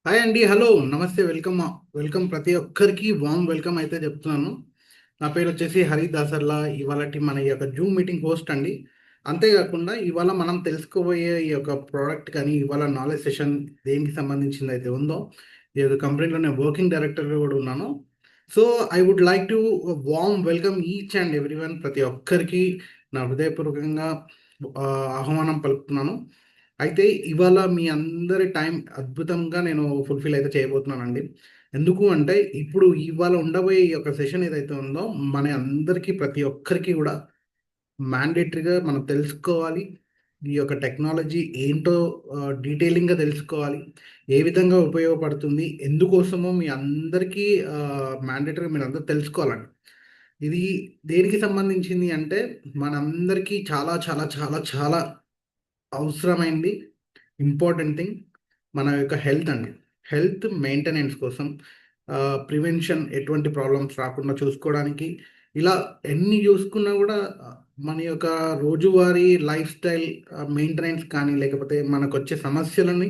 Hi అండి, hello, నమస్తే, welcome. Welcome ప్రతి ఒక్కరికి వామ్ వెల్కమ్ అయితే చెప్తున్నాను. నా పేరు వచ్చేసి హరి దాసర్లా. ఇవాళ మన ఈ యొక్క జూమ్ మీటింగ్ హోస్ట్ అండి. అంతేకాకుండా ఇవాళ మనం తెలుసుకోబోయే ఈ యొక్క ప్రోడక్ట్ కానీ ఇవాళ నాలెడ్జ్ సెషన్ దేనికి సంబంధించింది అయితే ఉందో, ఈ యొక్క కంపెనీలో నేను వర్కింగ్ డైరెక్టర్గా కూడా ఉన్నాను. So I would like to warm welcome each and everyone. ప్రతి ఒక్కరికి నా హృదయపూర్వకంగా ఆ, ఆహ్వానం పలుకుతున్నాను. అయితే ఇవాళ మీ అందరి టైం అద్భుతంగా నేను ఫుల్ఫిల్ అయితే చేయబోతున్నానండి. ఎందుకు అంటే ఇప్పుడు ఇవాళ ఉండబోయే ఈ యొక్క సెషన్ ఏదైతే ఉందో మన అందరికీ ప్రతి ఒక్కరికి కూడా మ్యాండేటరీగా మనం తెలుసుకోవాలి. ఈ యొక్క టెక్నాలజీ ఏంటో డీటెయిలింగ్గా తెలుసుకోవాలి. ఏ విధంగా ఉపయోగపడుతుంది, ఎందుకోసమో మీ అందరికీ మ్యాండేటరీగా మీరు అందరూ తెలుసుకోవాలండి. ఇది దేనికి సంబంధించింది అంటే మనందరికీ చాలా చాలా చాలా చాలా అవసరమైంది. ఇంపార్టెంట్ థింగ్ మన యొక్క హెల్త్ అండి. హెల్త్ మెయింటెనెన్స్ కోసం ప్రివెన్షన్, ఎటువంటి ప్రాబ్లమ్స్ రాకుండా చూసుకోవడానికి ఇలా ఎన్ని చూసుకున్నా కూడా మన యొక్క రోజువారీ లైఫ్ స్టైల్ మెయింటెనెన్స్ కానీ లేకపోతే మనకు వచ్చే సమస్యలని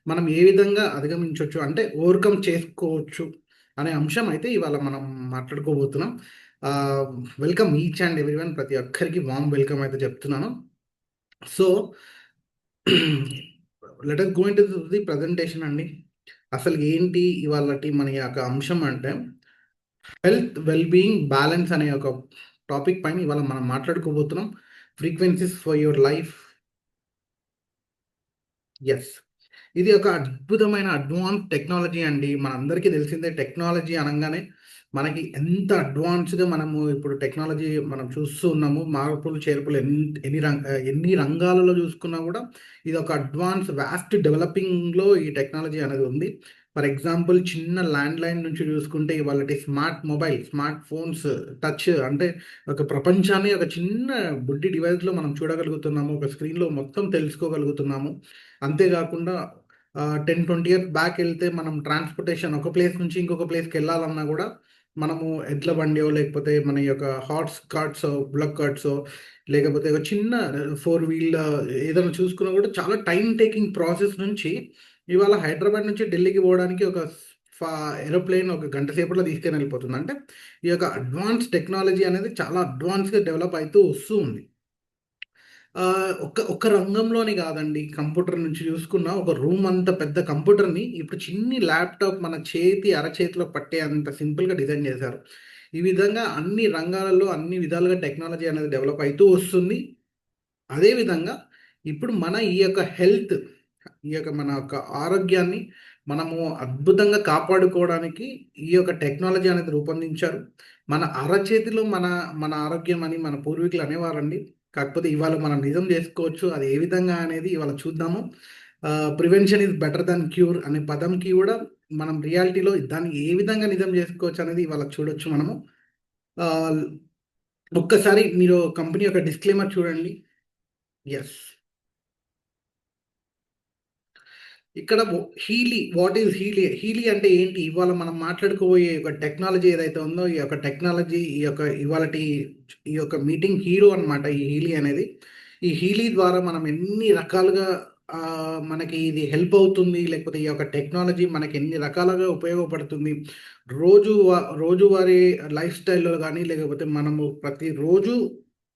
మనం ఏ విధంగా అధిగమించవచ్చు అంటే ఓవర్కమ్ చేసుకోవచ్చు అనే అంశం అయితే ఇవాళ మనం మాట్లాడుకోబోతున్నాం. వెల్కమ్ ఈచ్ అండ్ ఎవ్రీవన్, ప్రతి ఒక్కరికి వామ్ వెల్కమ్ అయితే చెప్తున్నాను. So let us go into the presentation అండి. అసలు ఏంటి ఇవాళటి మన యొక్క అంశం అంటే హెల్త్ వెల్ బీయింగ్ బ్యాలెన్స్ అనే ఒక టాపిక్ పైన ఇవాళ మనం మాట్లాడుకోబోతున్నాం. Frequencies for your life. Yes, ఇది ఒక అద్భుతమైన అడ్వాన్స్ టెక్నాలజీ అండి. మనందరికీ తెలిసిందే టెక్నాలజీ అనగానే మనకి ఎంత అడ్వాన్స్గా మనము ఇప్పుడు టెక్నాలజీ మనం చూస్తూ ఉన్నాము. మార్పులు చేర్పులు ఎన్ని రంగాలలో చూసుకున్నా కూడా ఇది ఒక అడ్వాన్స్ వ్యాస్ట్ డెవలపింగ్లో ఈ టెక్నాలజీ అనేది ఉంది. ఫర్ ఎగ్జాంపుల్ చిన్న ల్యాండ్ లైన్ నుంచి చూసుకుంటే ఇవాళ smart mobile, smart phones, touch అంటే ఒక ప్రపంచాన్ని ఒక చిన్న బుడ్డి డివైస్లో మనం చూడగలుగుతున్నాము. ఒక స్క్రీన్లో మొత్తం తెలుసుకోగలుగుతున్నాము. అంతేకాకుండా 10-20 ఇయర్స్ బ్యాక్ వెళ్తే మనం ట్రాన్స్పోర్టేషన్ ఒక ప్లేస్ నుంచి ఇంకొక ప్లేస్కి వెళ్ళాలన్నా కూడా మనము ఎడ్ల బండియో లేకపోతే మన యొక్క హార్స్ కార్ట్స్, బుల్లక్ కార్ట్స్, లేకపోతే ఒక చిన్న 4 వీల్ ఏదైనా చూసుకున్నా కూడా చాలా టైం టేకింగ్ ప్రాసెస్ నుంచి ఇవాళ హైదరాబాద్ నుంచి ఢిల్లీకి పోవడానికి ఒక ఏరోప్లేన్ ఒక గంట సేపట్లో తీసుకొని వెళ్ళిపోతుంది. అంటే ఈ యొక్క అడ్వాన్స్ టెక్నాలజీ అనేది చాలా అడ్వాన్స్గా డెవలప్ అవుతూ వస్తూ ఉంది. ఒక రంగంలోని కాదండి. కంప్యూటర్ నుంచి చూసుకున్న ఒక రూమ్ అంత పెద్ద కంప్యూటర్‌ని ఇప్పుడు చిన్ని ల్యాప్‌టాప్ మన అరచేతిలో పట్టే అంత సింపుల్‌గా డిజైన్ చేశారు. ఈ విధంగా అన్ని రంగాలలో అన్ని విధాలుగా టెక్నాలజీ అనేది డెవలప్ అయితూ వస్తుంది. అదే విధంగా ఇప్పుడు మన ఈ యొక్క హెల్త్, ఈ యొక్క మన యొక్క ఆరోగ్యాన్ని మనము అద్భుతంగా కాపాడుకోవడానికి ఈ యొక్క టెక్నాలజీ అనేది రూపొందించారు. మన అరచేతిలో మన మన ఆరోగ్యం అని మన పూర్వీకులు అనేవారండి. కాకపోతే ఇవాళ మనం నిజం చేసుకోవచ్చు. అది ఏ విధంగా అనేది ఇవాళ చూద్దాము. Prevention is better than cure అనే పదంకి కూడా మనం రియాలిటీలో దాన్ని ఏ విధంగా నిజం చేసుకోవచ్చు అనేది ఇవాళ చూడొచ్చు మనము. ఆహ్, ఒక్కసారి మీరు కంపెనీ యొక్క డిస్క్లైమర్ చూడండి. యెస్. ఇక్కడ వాట్ ఈజ్ హీలీ? హీలీ అంటే ఏంటి? ఇవాళ మనం మాట్లాడుకోబోయే ఒక టెక్నాలజీ ఏదైతే ఉందో, ఈ యొక్క టెక్నాలజీ ఈ యొక్క మీటింగ్ హీరో అనమాట ఈ హీలీ అనేది. ఈ హీలీ ద్వారా మనం ఎన్ని రకాలుగా మనకి ఇది హెల్ప్ అవుతుంది, లేకపోతే ఈ యొక్క టెక్నాలజీ మనకి ఎన్ని రకాలుగా ఉపయోగపడుతుంది. రోజువారీ లైఫ్ స్టైల్‌లో గానీ, లేకపోతే మనము ప్రతిరోజు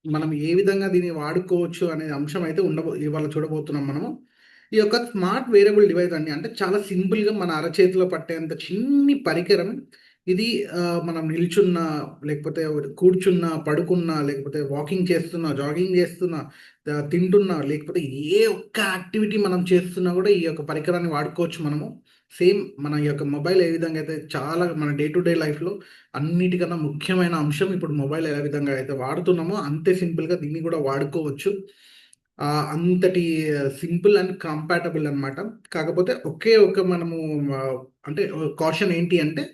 మనం ఏ విధంగా దీన్ని వాడుకోవచ్చు అనే అంశం అయితే ఇవాళ చూడబోతున్నాం మనము. ఈ యొక్క స్మార్ట్ వేరియబుల్ డివైస్ అండి. అంటే చాలా సింపుల్‌గా మన అరచేతిలో పట్టేంత చిన్ని పరికరం. ఇది మనం నిల్చున్నా, లేకపోతే కూర్చున్నా, పడుకున్నా, లేకపోతే వాకింగ్ చేస్తున్నా, జాగింగ్ చేస్తున్నా, తింటున్నా, లేకపోతే ఏ ఒక్క యాక్టివిటీ మనం చేస్తున్నా కూడా ఈ యొక్క పరికరాన్ని వాడుకోవచ్చు మనము. సేమ్ మన యొక్క మొబైల్ ఏ విధంగా అయితే చాలా మన డే టు డే లైఫ్‌లో అన్నిటికన్నా ముఖ్యమైన అంశం ఇప్పుడు మొబైల్ ఏ విధంగా అయితే వాడుతున్నామో అంతే సింపుల్‌గా దీన్ని కూడా వాడుకోవచ్చు. అంతటి సింపుల్ అండ్ కంపాటబుల్ అనమాట. కాకపోతే ఒకే ఒక మనము అంటే కాషన్ ఏంటి అంటే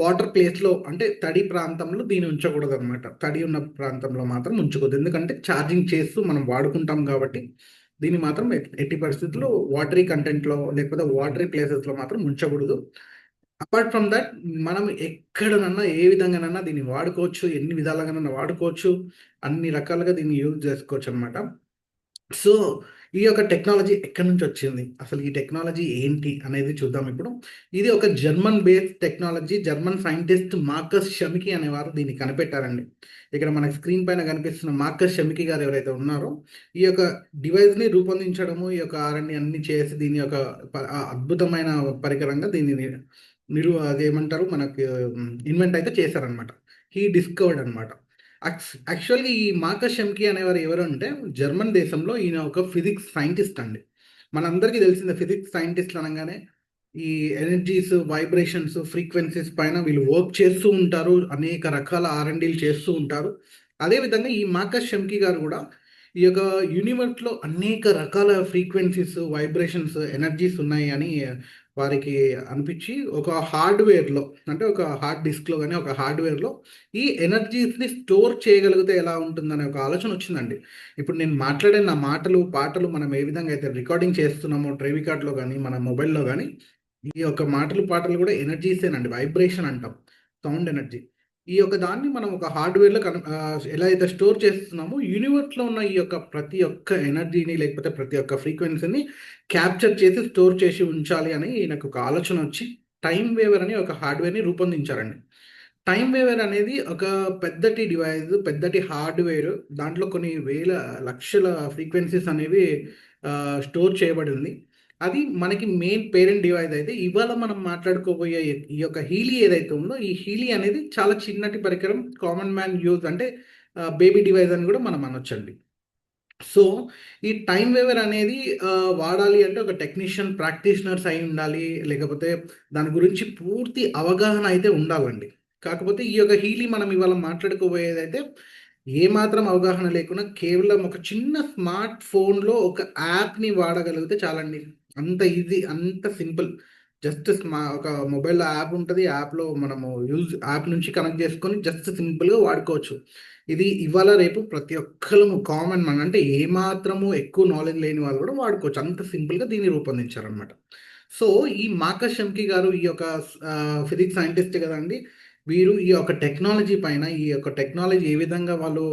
వాటర్ ప్లేస్‌లో అంటే తడి ప్రాంతంలో దీన్ని ఉంచకూడదనమాట. తడి ఉన్న ప్రాంతంలో మాత్రం ఉంచకూడదు. ఎందుకంటే ఛార్జింగ్ చేస్తూ మనం వాడుకుంటాం కాబట్టి దీన్ని మాత్రం ఎట్టి పరిస్థితుల్లో వాటరీ కంటెంట్‌లో లేకపోతే వాటరీ ప్లేసెస్‌లో మాత్రం ఉంచకూడదు. అపార్ట్ ఫ్రమ్ దట్ మనం ఎక్కడనన్నా ఏ విధంగానన్నా దీన్ని వాడుకోవచ్చు. ఎన్ని విధాలుగానన్నా వాడుకోవచ్చు. అన్ని రకాలుగా దీన్ని యూజ్ చేసుకోవచ్చనమాట. సో, ఈ యొక్క టెక్నాలజీ ఎక్కడి నుంచి వచ్చింది? అసలు ఈ టెక్నాలజీ ఏంటి అనేది చూద్దాం ఇప్పుడు. ఇది ఒక German based technology. German scientist Marcus Schmieke అనేవారు దీన్ని కనిపెట్టారండి. ఇక్కడ మనకి స్క్రీన్ పైన కనిపిస్తున్న మార్కస్ షమికి గారు ఎవరైతే ఉన్నారో, ఈ యొక్క డివైస్‌ని రూపొందించడము, ఈ యొక్క ఆర్&డి అన్నీ చేసి దీని యొక్క అద్భుతమైన పరికరంగా దీన్ని అదేమంటారు మనకి ఇన్వెంట్ అయితే చేశారనమాట. హీ డిస్కవర్డ్ అనమాట. యాక్చువల్‌గా ఈ మార్కస్ షెమ్కీ అనేవారు ఎవరు అంటే, జర్మన్ దేశంలో ఈయన ఒక ఫిజిక్స్ సైంటిస్ట్ అండి. మనందరికీ తెలిసిందే ఫిజిక్స్ సైంటిస్ట్‌లు అనంగానే, ఈ ఎనర్జీస్, వైబ్రేషన్స్, ఫ్రీక్వెన్సీస్ పైన వీళ్ళు వర్క్ చేస్తూ ఉంటారు. అనేక రకాల ఆర్&డీలు చేస్తూ ఉంటారు. అదేవిధంగా ఈ మార్కస్ షెమ్కీ గారు కూడా ఈ యొక్క యూనివర్స్‌లో అనేక రకాల ఫ్రీక్వెన్సీస్, వైబ్రేషన్స్, ఎనర్జీస్ ఉన్నాయి అని వారికి అనిపించి ఒక హార్డ్‌వేర్‌లో అంటే ఒక హార్డ్ డిస్క్‌లో గాని, ఒక హార్డ్‌వేర్‌లో ఈ ఎనర్జీస్‌ని స్టోర్ చేయగలిగితే ఎలా ఉంటుందనే ఒక ఆలోచన వచ్చిందండి. ఇప్పుడు నేను మాట్లాడే నా మాటలు, పాటలు మనం ఏ విధంగా అయితే రికార్డింగ్ చేస్తున్నామో ట్రైవ్ రికార్డ్‌లో గాని, మన మొబైల్‌లో గాని, ఈ యొక్క మాటలు, పాటలు కూడా ఎనర్జీసేనండి. వైబ్రేషన్ అంటాం. Sound energy. ఈ యొక్క దాన్ని మనం ఒక హార్డ్‌వేర్‌లో ఎలా అయితే స్టోర్ చేస్తున్నామో, యూనివర్స్‌లో ఉన్న ఈ యొక్క ప్రతి ఒక్క ఎనర్జీని లేకపోతే ప్రతి ఒక్క ఫ్రీక్వెన్సీని క్యాప్చర్ చేసి స్టోర్ చేసి ఉంచాలి అని ఈయనకు ఒక ఆలోచన వచ్చి టైమ్ వేవర్ అని ఒక హార్డ్‌వేర్‌ని రూపొందించారండి. టైమ్ వేవర్ అనేది ఒక పెద్దటి డివైస్, పెద్దటి హార్డ్‌వేర్. దాంట్లో కొన్ని వేల, లక్షల ఫ్రీక్వెన్సీస్ అనేవి స్టోర్ చేయబడి ఉంది. అది మనకి మెయిన్ పేరెంట్ డివైస్ అయితే, ఇవాళ మనం మాట్లాడుకోబోయే ఈ యొక్క హీలీ ఏదైతే ఉందో, ఈ హీలీ అనేది చాలా చిన్నటి పరికరం. కామన్ మ్యాన్ యూజ్ అంటే బేబీ డివైస్ అని కూడా మనం అనొచ్చండి. సో, ఈ టైమ్ వేవర్ అనేది వాడాలి అంటే ఒక టెక్నీషియన్, ప్రాక్టీషనర్స్ అయి ఉండాలి. లేకపోతే దాని గురించి పూర్తి అవగాహన అయితే ఉండాలండి. కాకపోతే ఈ యొక్క హీలీ మనం ఇవాళ మాట్లాడుకోబోయేదైతే ఏమాత్రం అవగాహన లేకుండా కేవలం ఒక చిన్న స్మార్ట్ ఫోన్‌లో ఒక యాప్‌ని వాడగలిగితే చాలండి. అంత ఈజీ, అంత సింపుల్. జస్ట్ ఒక మొబైల్‌లో యాప్ ఉంటది. యాప్‌లో మనము యాప్ నుంచి కనెక్ట్ చేసుకొని జస్ట్ సింపుల్‌గా వాడుకోవచ్చు. ఇది ఇవాళ రేపు ప్రతి ఒక్కళ్ళము కామన్ మ్యాన్ అంటే ఏమాత్రము ఎక్కువ నాలెడ్జ్ లేని వాళ్ళు కూడా వాడుకోవచ్చు. అంత సింపుల్‌గా దీన్ని రూపొందించారనమాట. సో, ఈ మార్కస్ షెమ్కీ గారు ఈ యొక్క ఫిజిక్స్ సైంటిస్ట్ కదండీ! వీరు ఈ యొక్క టెక్నాలజీ పైన ఈ యొక్క టెక్నాలజీ ఏ విధంగా వాళ్ళు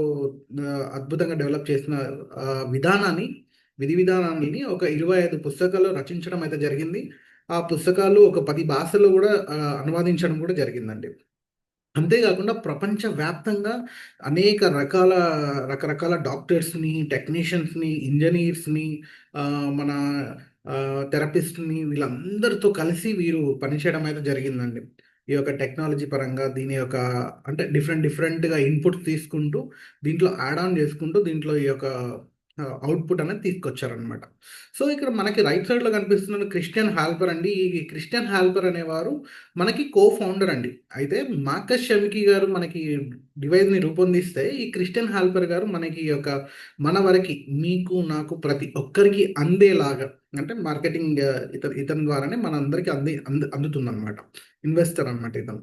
అద్భుతంగా డెవలప్ చేసిన విధానాన్ని, విధి విధానాన్ని ఒక 25 పుస్తకాలు రచించడం అయితే జరిగింది. ఆ పుస్తకాలు ఒక 10 భాషల్లో గూడా అనువాదించడం కూడా జరిగిందండి. అంతే గాకుండా ప్రపంచవ్యాప్తంగా అనేక రకరకాల డాక్టర్స్‌ని, టెక్నీషియన్స్‌ని, ఇంజినీర్స్‌ని మన థెరపిస్ట్‌ని వీళ్ళందరితో కలిసి వీరు పనిచేయడం అయితే జరిగిందండి. ఈ యొక్క టెక్నాలజీ పరంగా దీని యొక్క అంటే డిఫరెంట్‌గా ఇన్‌పుట్స్ తీసుకుంటూ, దీంట్లో యాడ్ ఆన్ చేసుకుంటూ, దీంట్లో ఈ యొక్క అవుట్‌పుట్ అనేది తీసుకొచ్చారనమాట. సో, ఇక్కడ మనకి రైట్ సైడ్‌లో కనిపిస్తున్నది క్రిస్టియన్ హాల్పర్ అండి. ఈ క్రిస్టియన్ హాల్పర్ అనేవారు మనకి ఫౌండర్ అండి. అయితే మార్కస్ షెమ్కీ గారు మనకి డివైస్‌ని రూపొందిస్తే, ఈ క్రిస్టియన్ హాల్పర్ గారు మనకి ఈ యొక్క మన వరకి మీకు, నాకు ప్రతి ఒక్కరికి అందేలాగా అంటే మార్కెటింగ్ ఇతని ద్వారానే మనందరికి అందుతుందనమాట. ఇన్వెస్టర్ అనమాట ఇతను.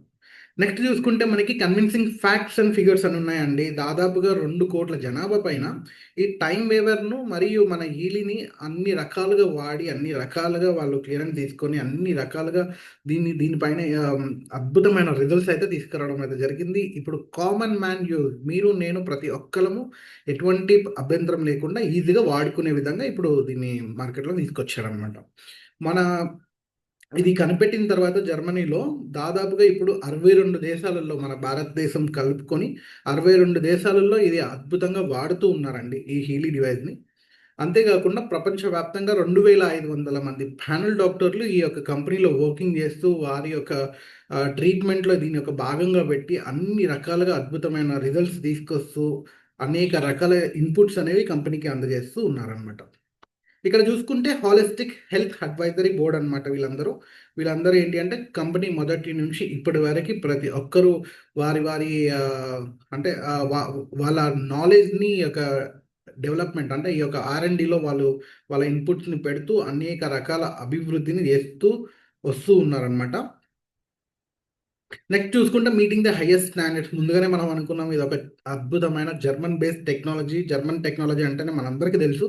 నెక్స్ట్ చూసుకుంటే మనకి కన్విన్సింగ్ ఫ్యాక్ట్స్ అండ్ ఫిగర్స్ అని ఉన్నాయండి. దాదాపుగా 2,00,00,000 జనాభా పైన ఈ టైమ్ వేవర్‌ను మరియు మన ఈలిని అన్ని రకాలుగా వాడి, అన్ని రకాలుగా వాళ్ళు క్లియరెన్స్ తీసుకొని, అన్ని రకాలుగా దీనిపైన అద్భుతమైన రిజల్ట్స్ అయితే తీసుకురావడం అయితే జరిగింది. ఇప్పుడు కామన్ మ్యాన్ మీరు, నేను ప్రతి ఒక్కళ్ళము ఎటువంటి అభ్యంతరం లేకుండా ఈజీగా వాడుకునే విధంగా ఇప్పుడు దీన్ని మార్కెట్‌లో తీసుకొచ్చారనమాట. మన ఇది కనిపెట్టిన తర్వాత జర్మనీలో దాదాపుగా ఇప్పుడు 62 దేశాలలో మన భారతదేశం కలుపుకొని 62 దేశాలలో ఇది అద్భుతంగా వాడుతూ ఉన్నారండి ఈ హీలీ డివైస్‌ని. అంతేకాకుండా ప్రపంచవ్యాప్తంగా 2500 మంది ప్యానెల్ డాక్టర్లు ఈ యొక్క కంపెనీలో వర్కింగ్ చేస్తూ వారి యొక్క ట్రీట్మెంట్‌లో దీని యొక్క భాగంగా పెట్టి అన్ని రకాలుగా అద్భుతమైన రిజల్ట్స్ తీసుకొస్తూ అనేక రకాల ఇన్‌పుట్స్ అనేవి కంపెనీకి అందజేస్తూ ఉన్నారనమాట. ఇక్కడ చూసుకుంటే హాలిస్టిక్ హెల్త్ అడ్వైజరీ బోర్డ్ అనమాట వీళ్ళందరూ. వీళ్ళందరూ ఏంటి అంటే కంపెనీ మొదటి నుంచి ఇప్పటి వరకి ప్రతి ఒక్కరు వారి అంటే వాళ్ళ నాలెడ్జ్‌ని యొక్క డెవలప్‌మెంట్ అంటే ఈ యొక్క ఆర్&డీలో వాళ్ళ ఇన్‌పుట్స్‌ని పెడుతూ అనేక రకాల అభివృద్ధిని చేస్తూ వస్తూ ఉన్నారనమాట. నెక్స్ట్ చూసుకుంటే మీటింగ్ ద హైయెస్ట్ స్టాండర్డ్స్ ముందుగానే మనం అనుకున్నాం ఇదొక అద్భుతమైన German based technology. German technology అంటేనే మనందరికీ తెలుసు.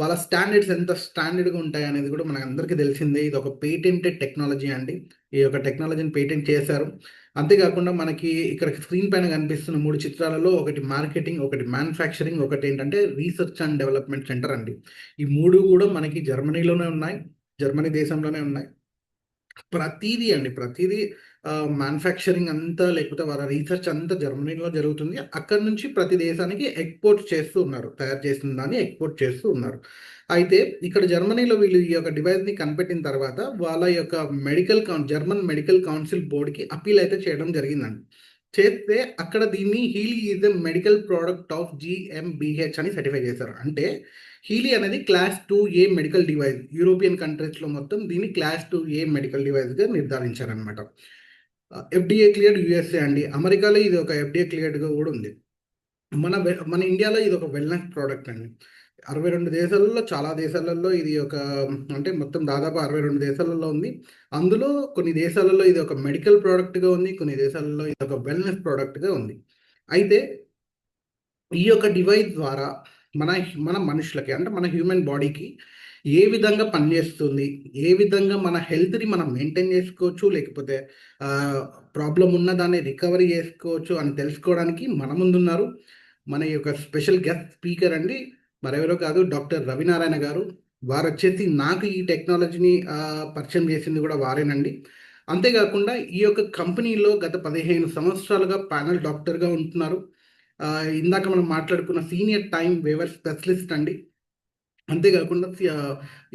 వాళ్ళ స్టాండర్డ్స్ ఎంత స్టాండర్డ్‌గా ఉంటాయనేది కూడా మనందరికీ తెలిసిందే. ఇదొక పేటెంటెడ్ టెక్నాలజీ అండి. ఈ యొక్క టెక్నాలజీని పేటెంట్ చేశారు. అంతేకాకుండా మనకి ఇక్కడ స్క్రీన్ పైన కనిపిస్తున్న 3 చిత్రాలలో ఒకటి మార్కెటింగ్, ఒకటి మ్యానుఫ్యాక్చరింగ్, ఒకటి ఏంటంటే రీసెర్చ్ అండ్ డెవలప్మెంట్ సెంటర్ అండి. ఈ 3 కూడా మనకి జర్మనీలోనే ఉన్నాయి. జర్మనీ దేశంలోనే ఉన్నాయి. ప్రతీదీ అండి. ప్రతీదీ మ్యానుఫ్యాక్చరింగ్ అంతా లేకపోతే వాళ్ళ రీసెర్చ్ అంతా జర్మనీలో జరుగుతుంది. అక్కడి నుంచి ప్రతి దేశానికి ఎక్స్‌పోర్ట్ చేస్తూ ఉన్నారు. తయారు చేసిన దాన్ని ఎక్స్‌పోర్ట్ చేస్తూ ఉన్నారు. అయితే ఇక్కడ జర్మనీలో వీళ్ళు ఈ యొక్క డివైస్‌ని కనిపెట్టిన తర్వాత వాళ్ళ యొక్క జర్మన్ మెడికల్ కౌన్సిల్ బోర్డ్‌కి అప్పీల్ అయితే చేయడం జరిగిందండి. చేస్తే అక్కడ దీన్ని Healy is a medical product of జీఎంబీహెచ్ అని సర్టిఫై చేశారు. అంటే హీలీ అనేది class 2A medical device. European కంట్రీస్‌లో మొత్తం దీన్ని క్లాస్ 2A మెడికల్ డివైస్‌గా నిర్ధారించారనమాట. ఎఫ్‌డీఏ క్లియర్డ్ యూఎస్ఏ అండి. అమెరికాలో ఇది ఒక ఎఫ్‌డీఏ క్లియర్డ్‌గా కూడా ఉంది. మన ఇండియాలో ఇది ఒక వెల్‌నెస్ ప్రోడక్ట్ అండి. 62 దేశాలలో చాలా దేశాలలో ఇది ఒక అంటే మొత్తం దాదాపు 62 దేశాలలో ఉంది. అందులో కొన్ని దేశాలలో ఇది ఒక మెడికల్ ప్రోడక్ట్‌గా ఉంది. కొన్ని దేశాలలో ఇది ఒక వెల్‌నెస్ ప్రోడక్ట్‌గా ఉంది. అయితే ఈ యొక్క డివైస్ ద్వారా మన మన మనుషులకి అంటే మన హ్యూమన్ బాడీకి ఏ విధంగా పనిచేస్తుంది? ఏ విధంగా మన హెల్త్‌ని మనం మెయింటైన్ చేసుకోవచ్చు? లేకపోతే ప్రాబ్లమ్ ఉన్న దాన్ని రికవరీ చేసుకోవచ్చు అని తెలుసుకోవడానికి మన ముందున్నారు. మన యొక్క స్పెషల్ గెస్ట్ స్పీకర్ అండి. మరెవరో కాదు డాక్టర్ రవినారాయణ గారు. వారొచ్చేసి నాకు ఈ టెక్నాలజీని పరిచయం చేసింది కూడా వారేనండి. అంతేకాకుండా ఈ యొక్క కంపెనీలో గత 15 సంవత్సరాలుగా ప్యానెల్ డాక్టర్‌గా ఉంటున్నారు. ఇందాక మనం మాట్లాడుకున్న సీనియర్ టైమ్ వేవర్ స్పెషలిస్ట్ అండి. అంతేకాకుండా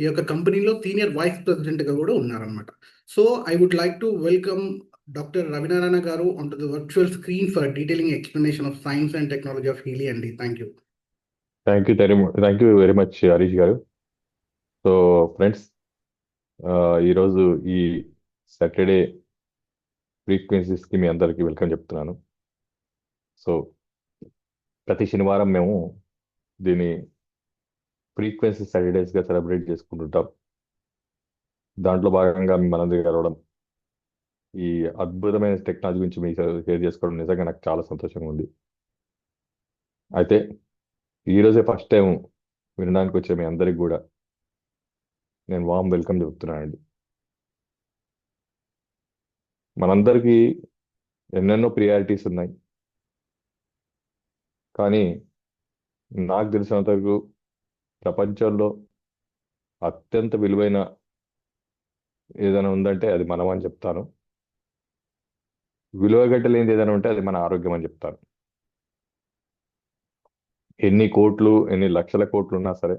ఈ యొక్క కంపెనీలో సీనియర్ వైస్ ప్రెసిడెంట్‌గా కూడా ఉన్నారనమాట. So, I would like to welcome doctor Ravinarayan garu on to the virtual screen for detailing explanation of science and technology of Healy అండి. Thank you. Thank you very much Harish garu. So friends, ఈరోజు ఈ Saturday ఫ్రీక్వెన్సీస్కి మీ అందరికీ welcome చెప్తున్నాను. So ప్రతి శనివారం మేము దీన్ని frequency సాటర్డేస్గా celebrate చేసుకుంటుంటాం. దాంట్లో భాగంగా మనందరికీ కలవడం, ఈ అద్భుతమైన టెక్నాలజీ గురించి మీకు షేర్ చేసుకోవడం నిజంగా నాకు చాలా సంతోషంగా ఉంది. అయితే ఈరోజే ఫస్ట్ టైం వినడానికి వచ్చే మీ అందరికి కూడా నేను వామ్ వెల్కమ్ చెప్తున్నానండి. మనందరికీ ఎన్నెన్నో ప్రియారిటీస్ ఉన్నాయి, కానీ నాకు తెలిసినంత వరకు ప్రపంచంలో అత్యంత విలువైన ఏదైనా ఉందంటే అది మనం అని చెప్తాను. విలువగట్టలేనిది ఏదైనా ఉంటే అది మన ఆరోగ్యం అని చెప్తాను. ఎన్ని కోట్లు, ఎన్ని లక్షల కోట్లు ఉన్నా సరే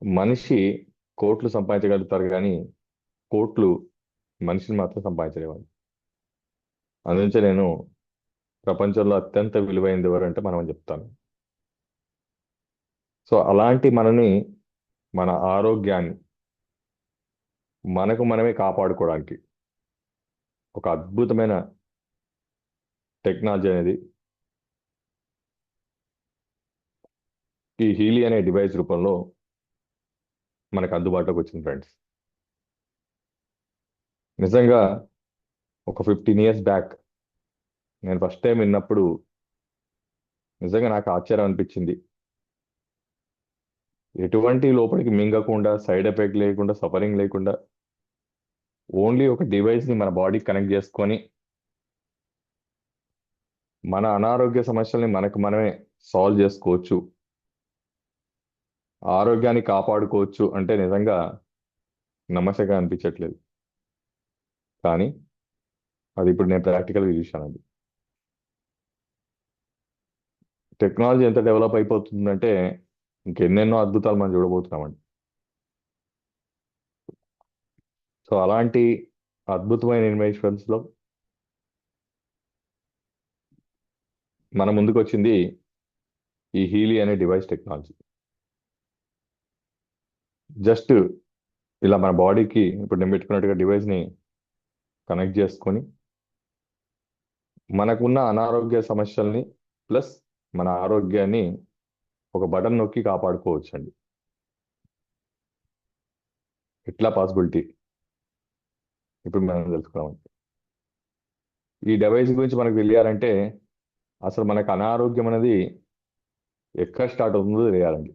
మనిషి కోట్లు సంపాదించగలుగుతారు, కానీ కోట్లు మనిషిని మాత్రం సంపాదించలేవాలి. అందుకే నేను ప్రపంచంలో అత్యంత విలువైనది ఎవరంటే మనం అని చెప్తాను. సో అలాంటి మన ఆరోగ్యాన్ని మనకు మనమే కాపాడుకోవడానికి ఒక అద్భుతమైన టెక్నాలజీ అనేది ఈ హీలీ అనే డివైస్ రూపంలో మనకు అందుబాటులోకి వచ్చింది ఫ్రెండ్స్. నిజంగా ఒక 15 years బ్యాక్ నేను ఫస్ట్ టైం విన్నప్పుడు నిజంగా నాకు ఆశ్చర్యం అనిపించింది. ఎటువంటి లోపలికి మింగకుండా, సైడ్ ఎఫెక్ట్ లేకుండా, సఫరింగ్ లేకుండా ఓన్లీ ఒక డివైస్ని మన బాడీకి కనెక్ట్ చేసుకొని మన అనారోగ్య సమస్యల్ని మనకు మనమే సాల్వ్ చేసుకోవచ్చు, ఆరోగ్యాన్ని కాపాడుకోవచ్చు అంటే నిజంగా నమ్మశంగా అనిపించట్లేదు. కానీ అది ఇప్పుడు నేను ప్రాక్టికల్గా చూశానండి. టెక్నాలజీ ఎంత డెవలప్ అయిపోతుందంటే ఇంకెన్నెన్నో అద్భుతాలు మనం చూడబోతున్నామండి. సో అలాంటి అద్భుతమైన ఇన్వెన్షన్స్లో మన ముందుకు వచ్చింది ఈ హీలీ అనే డివైస్ టెక్నాలజీ. జస్ట్ ఇలా మన బాడీకి ఇప్పుడు నేను పెట్టుకున్నట్టుగా డివైస్ని కనెక్ట్ చేసుకొని మనకున్న అనారోగ్య సమస్యల్ని ప్లస్ మన ఆరోగ్యాన్ని ఒక బటన్ నొక్కి కాపాడుకోవచ్చు అండి. ఎట్లా పాసిబిలిటీ ఇప్పుడు మనం తెలుసుకున్నామండి. ఈ డివైస్ గురించి మనకు తెలియాలంటే అసలు మనకు అనారోగ్యం అనేది ఎక్కడ స్టార్ట్ అవుతుందో తెలియాలండి.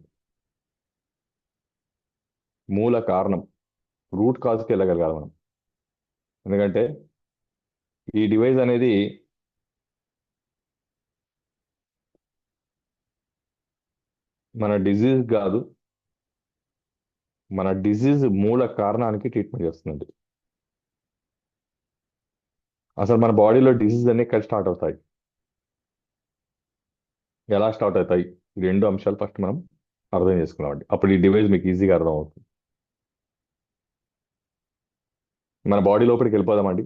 మూల కారణం, రూట్ కాజ్కి వెళ్ళగలగాలి మనం. ఎందుకంటే ఈ డివైస్ అనేది మన డిజీజ్ కాదు, మన డిజీజ్ మూల కారణానికి ట్రీట్మెంట్ చేస్తుందండి. అసలు మన బాడీలో డిసీజ్ అన్ని ఎక్కడ స్టార్ట్ అవుతాయి, ఎలా స్టార్ట్ అవుతాయి, ఈ రెండు అంశాలు ఫస్ట్ మనం అర్థం చేసుకున్నామండి. అప్పుడు ఈ డివైస్ మీకు ఈజీగా అర్థం అవుతుంది. మన బాడీ లోపలికి వెళ్ళిపోదామండి.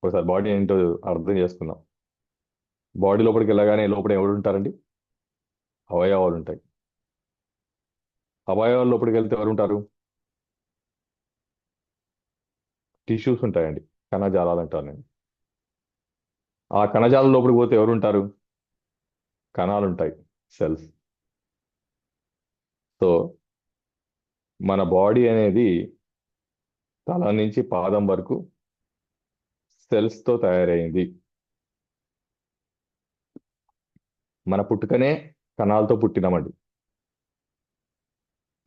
ఒకసారి బాడీ ఏంటో అర్థం చేసుకుందాం. బాడీ లోపలికి వెళ్ళగానే లోపల ఎవరు ఉంటారండి? అవయవాలు ఉంటాయి. అవయవాల లోపలికి వెళ్తే ఎవరు ఉంటారు? టిష్యూస్ ఉంటాయండి, కణజాలాలు అంటారు నేను. ఆ కణజాలం లోపలికి పోతే ఎవరు ఉంటారు? కణాలు ఉంటాయి, సెల్స్. సో మన బాడీ అనేది తల నుంచి పాదం వరకు సెల్స్ తో తయారైంది. మన పుట్టుకనే కణాలతో పుట్టినామండి.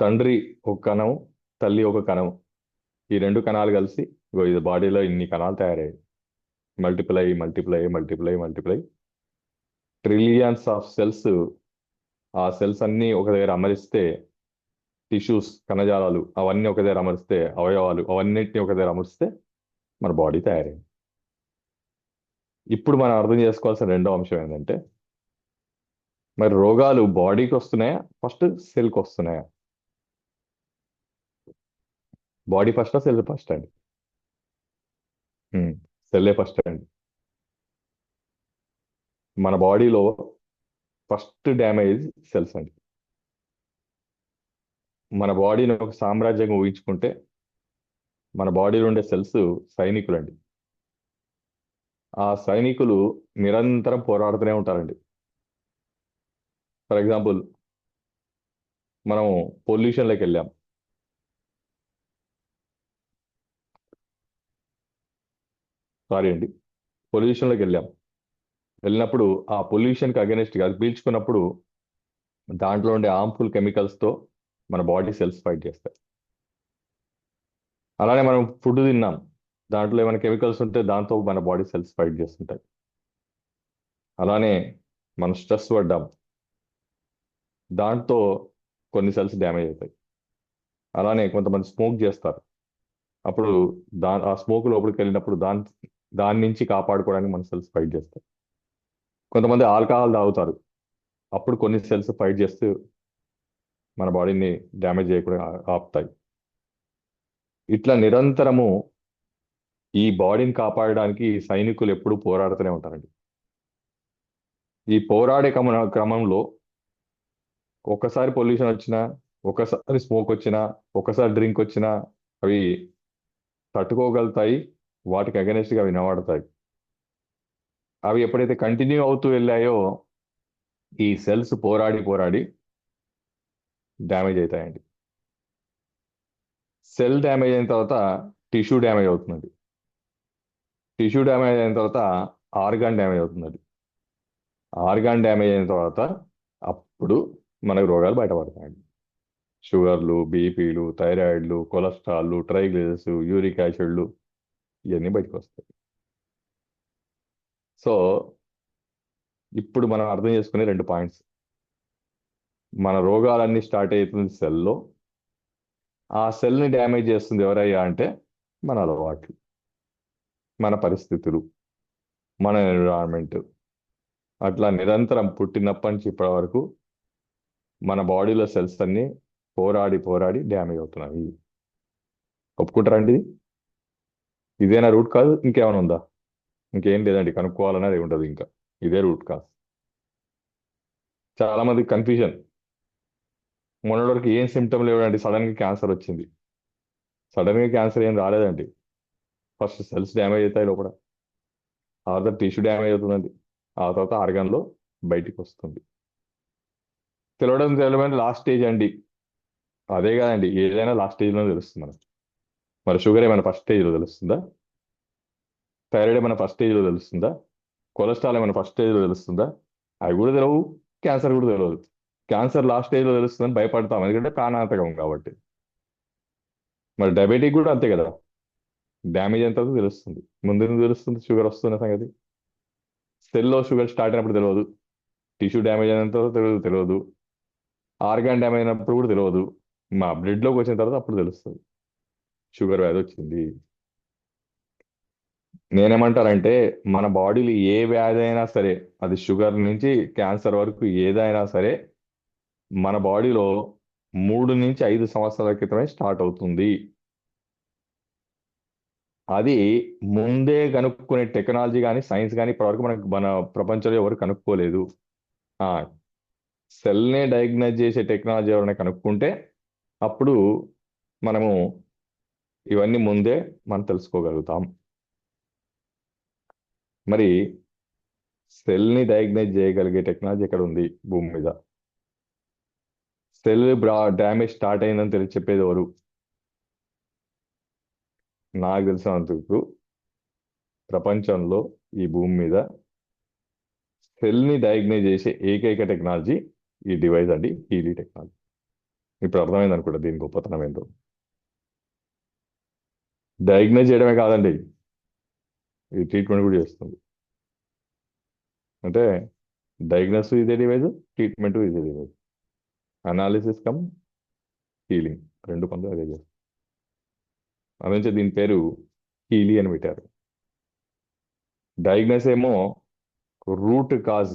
తండ్రి ఒక కణం, తల్లి ఒక కణం. ఈ రెండు కణాలు కలిసి ఇగో ఇది బాడీలో ఇన్ని కణాలు తయారయ్యాయి. Multiply multiply multiply multiply trillions of cells. ఆ సెల్స్ అన్ని ఒక దగ్గర అమరిస్తే టిష్యూస్, కణజాలాలు అవన్నీ ఒక దగ్గర అమరిస్తే అవయవాలు అవన్నిటిని ఒక దగ్గర అమరిస్తే మన బాడీ తయారైంది. ఇప్పుడు మనం అర్థం చేసుకోవాల్సిన రెండో అంశం ఏంటంటే, మరి రోగాలు బాడీకి వస్తున్నాయా, ఫస్ట్ సెల్కి వస్తున్నాయా? బాడీ ఫస్టా, సెల్ ఫస్ట్ అండి? సెల్లే ఫస్ట్ అండి. మన బాడీలో ఫస్ట్ డ్యామేజ్ సెల్స్ అండి. మన బాడీని ఒక సామ్రాజ్యంగా ఊహించుకుంటే మన బాడీలో ఉండే సెల్స్ సైనికులండి. ఆ సైనికులు నిరంతరం పోరాడుతూనే ఉంటారండి. ఫర్ ఎగ్జాంపుల్, మనం పొల్యూషన్లోకి వెళ్ళాం. సారీ అండి, పొల్యూషన్లోకి వెళ్ళినప్పుడు ఆ పొల్యూషన్కి అగెనిస్ట్గా అది పీల్చుకున్నప్పుడు దాంట్లో ఉండే హార్మ్ఫుల్ కెమికల్స్తో మన బాడీ సెల్స్ ఫైట్ చేస్తాయి. అలానే మనం ఫుడ్ తిన్నాం, దాంట్లో ఏమైనా కెమికల్స్ ఉంటే దాంతో మన బాడీ సెల్స్ ఫైట్ చేస్తుంటాయి. అలానే మనం స్ట్రెస్ పడ్డాం, దాంతో కొన్ని సెల్స్ డ్యామేజ్ అవుతాయి. అలానే కొంతమంది స్మోక్ చేస్తారు, అప్పుడు ఆ స్మోక్ లోపలికి వెళ్ళినప్పుడు దాని నుంచి కాపాడుకోవడానికి మన సెల్స్ ఫైట్ చేస్తాయి. కొంతమంది ఆల్కహాల్ తాగుతారు, అప్పుడు కొన్ని సెల్స్ ఫైట్ చేస్తూ మన బాడీని డ్యామేజ్ చేయకుండా ఆపుతాయి. ఇట్లా నిరంతరము ఈ బాడీని కాపాడడానికి సైనికులు ఎప్పుడూ పోరాడుతూనే ఉంటారండి. ఈ పోరాడే క్రమంలో ఒక్కసారి పొల్యూషన్ వచ్చినా, ఒకసారి స్మోక్ వచ్చినా, ఒకసారి డ్రింక్ వచ్చినా అవి తట్టుకోగలుగుతాయి, వాటికి అగెనెస్ట్గా వినబడతాయి. అవి ఎప్పుడైతే కంటిన్యూ అవుతూ వెళ్ళాయో ఈ సెల్స్ పోరాడి పోరాడి డ్యామేజ్ అవుతాయండి. సెల్ డ్యామేజ్ అయిన తర్వాత టిష్యూ డ్యామేజ్ అవుతుందండి. టిష్యూ డ్యామేజ్ అయిన తర్వాత ఆర్గాన్ డ్యామేజ్ అవుతుందండి. ఆర్గాన్ డ్యామేజ్ అయిన తర్వాత అప్పుడు మనకు రోగాలు బయటపడతాయండి. షుగర్లు, బీపీలు, థైరాయిడ్లు, కొలెస్ట్రాల్లు, ట్రైగ్లిజరిడ్స్, యూరిక్ యాసిడ్లు ఇవన్నీ బయటకు వస్తాయి. సో ఇప్పుడు మనం అర్థం చేసుకునే రెండు పాయింట్స్. మన రోగాలన్నీ స్టార్ట్ అవుతుంది సెల్లో. ఆ సెల్ని డ్యామేజ్ చేస్తుంది ఎవరయ్యా అంటే మన అలవాట్లు, మన పరిస్థితులు, మన ఎన్విరాన్మెంట్. అట్లా నిరంతరం పుట్టినప్పటి నుంచి ఇప్పటి వరకు మన బాడీలో సెల్స్ అన్ని పోరాడి పోరాడి డ్యామేజ్ అవుతున్నాయి. ఒప్పుకుంటారండి? ఇదేనా రూట్ కాదు, ఇంకేమైనా ఉందా? ఇంకేం లేదండి, కనుక్కోవాలనేది ఉండదు, ఇంకా ఇదే రూట్ కాజ్. చాలా మంది కన్ఫ్యూజన్. మొన్నటి వరకు ఏం సిమ్టమ్ లేవండి, సడన్ గా క్యాన్సర్ వచ్చింది. సడన్ గా క్యాన్సర్ ఏం రాలేదండి. ఫస్ట్ సెల్స్ డ్యామేజ్ అవుతాయి లోపల, ఆ తర్వాత టిష్యూ డ్యామేజ్ అవుతుందండి, ఆ తర్వాత ఆర్గాన్లో బయటికి వస్తుంది. తెలియడం లాస్ట్ స్టేజ్ అండి. అదే కాదండి, ఏదైనా లాస్ట్ స్టేజ్లో తెలుస్తుంది మనకు. మరి షుగర్ ఏమైనా ఫస్ట్ స్టేజ్లో తెలుస్తుందా? థైరాయిడ్ ఏమైనా ఫస్ట్ స్టేజ్లో తెలుస్తుందా? కొలెస్ట్రాల్ ఏమైనా ఫస్ట్ స్టేజ్లో తెలుస్తుందా? అవి కూడా తెలియవు, క్యాన్సర్ కూడా తెలియదు. క్యాన్సర్ లాస్ట్ స్టేజ్లో తెలుస్తుందని భయపడతాం, ఎందుకంటే ప్రాణాంతకం కాబట్టి. మరి డయాబెటిక్ కూడా అంతే కదా. డ్యామేజ్ అయిన తర్వాత తెలుస్తుంది. ముందు ఎందుకు తెలుస్తుంది షుగర్ వస్తున్న సంగతి? సెల్లో షుగర్ స్టార్ట్ అయినప్పుడు తెలియదు, టిష్యూ డ్యామేజ్ అయిన తర్వాత తెలియదు, ఆర్గాన్ డ్యామేజ్ అయినప్పుడు కూడా తెలియదు. మా బ్లడ్లోకి వచ్చిన తర్వాత అప్పుడు తెలుస్తుంది షుగర్ వ్యాధి వచ్చింది. నేనేమంటానంటే మన బాడీలో ఏ వ్యాధి అయినా సరే, అది షుగర్ నుంచి క్యాన్సర్ వరకు ఏదైనా సరే, మన బాడీలో 3 నుంచి 5 సంవత్సరాల క్రితమే స్టార్ట్ అవుతుంది. అది ముందే కనుక్కునే టెక్నాలజీ కానీ సైన్స్ కానీ ఇప్పటివరకు మన ప్రపంచంలో ఎవరు కనుక్కోలేదు. ఆ సెల్నే డయాగ్నైజ్ చేసే టెక్నాలజీ ఎవరైనా కనుక్కుంటే అప్పుడు మనము ఇవన్నీ ముందే మనం తెలుసుకోగలుగుతాం. మరి సెల్ని డయాగ్నైజ్ చేయగలిగే టెక్నాలజీ ఎక్కడ ఉంది భూమి మీద? సెల్ డ్యామేజ్ స్టార్ట్ అయిందని చెప్పేది ఎవరు? నాకు తెలిసినందుకు ప్రపంచంలో ఈ భూమి మీద సెల్ని డయాగ్నైజ్ చేసే ఏకైక టెక్నాలజీ ఈ డివైస్ అండి, హీలీ టెక్నాలజీ. ఇప్పుడు అర్థమైంది అనుకుంటా దీని గొప్పతనం ఏంటో. డయాగ్నైజ్ చేయడమే కాదండి, ఇది ట్రీట్మెంట్ కూడా చేస్తుంది. అంటే డయాగ్నోస్ ఇదే డివైజ్, ట్రీట్మెంట్ ఇదే డివైజ్. అనాలిసిస్ కమ్ హీలింగ్, రెండు పనులు అదే చేస్తుంది. అందుకే దీని పేరు హీలీ అని పెట్టారు. డయాగ్నోస్ ఏమో రూట్ కాజ్,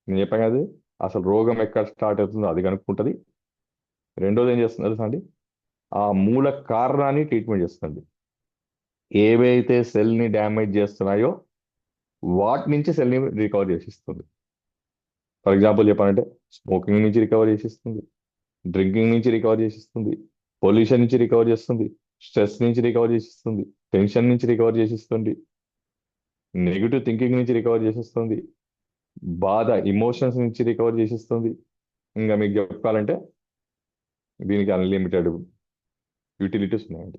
నేను చెప్పాను కదా, అసలు రోగం ఎక్కడ స్టార్ట్ అవుతుందో అది కనుక్కుంటుంది. రెండోది ఏం చేస్తుంది తెలుసా అండి, ఆ మూల కారణాన్ని ట్రీట్మెంట్ చేస్తుంది. ఏవైతే సెల్ని డ్యామేజ్ చేస్తున్నాయో వాటి నుంచి సెల్ని రికవర్ చేసిస్తుంది. ఫర్ ఎగ్జాంపుల్ చెప్పాలంటే స్మోకింగ్ నుంచి రికవర్ చేసిస్తుంది, డ్రింకింగ్ నుంచి రికవర్ చేసిస్తుంది, పొల్యూషన్ నుంచి రికవర్ చేస్తుంది, స్ట్రెస్ నుంచి రికవర్ చేసిస్తుంది, టెన్షన్ నుంచి రికవర్ చేసిస్తుంది, నెగిటివ్ థింకింగ్ నుంచి రికవర్ చేసిస్తుంది, బాధ ఇమోషన్స్ నుంచి రికవర్ చేసిస్తుంది. ఇంకా మీకు చెప్పాలంటే దీనికి అన్లిమిటెడ్ యూటిలిటీస్ ఉన్నాయండి.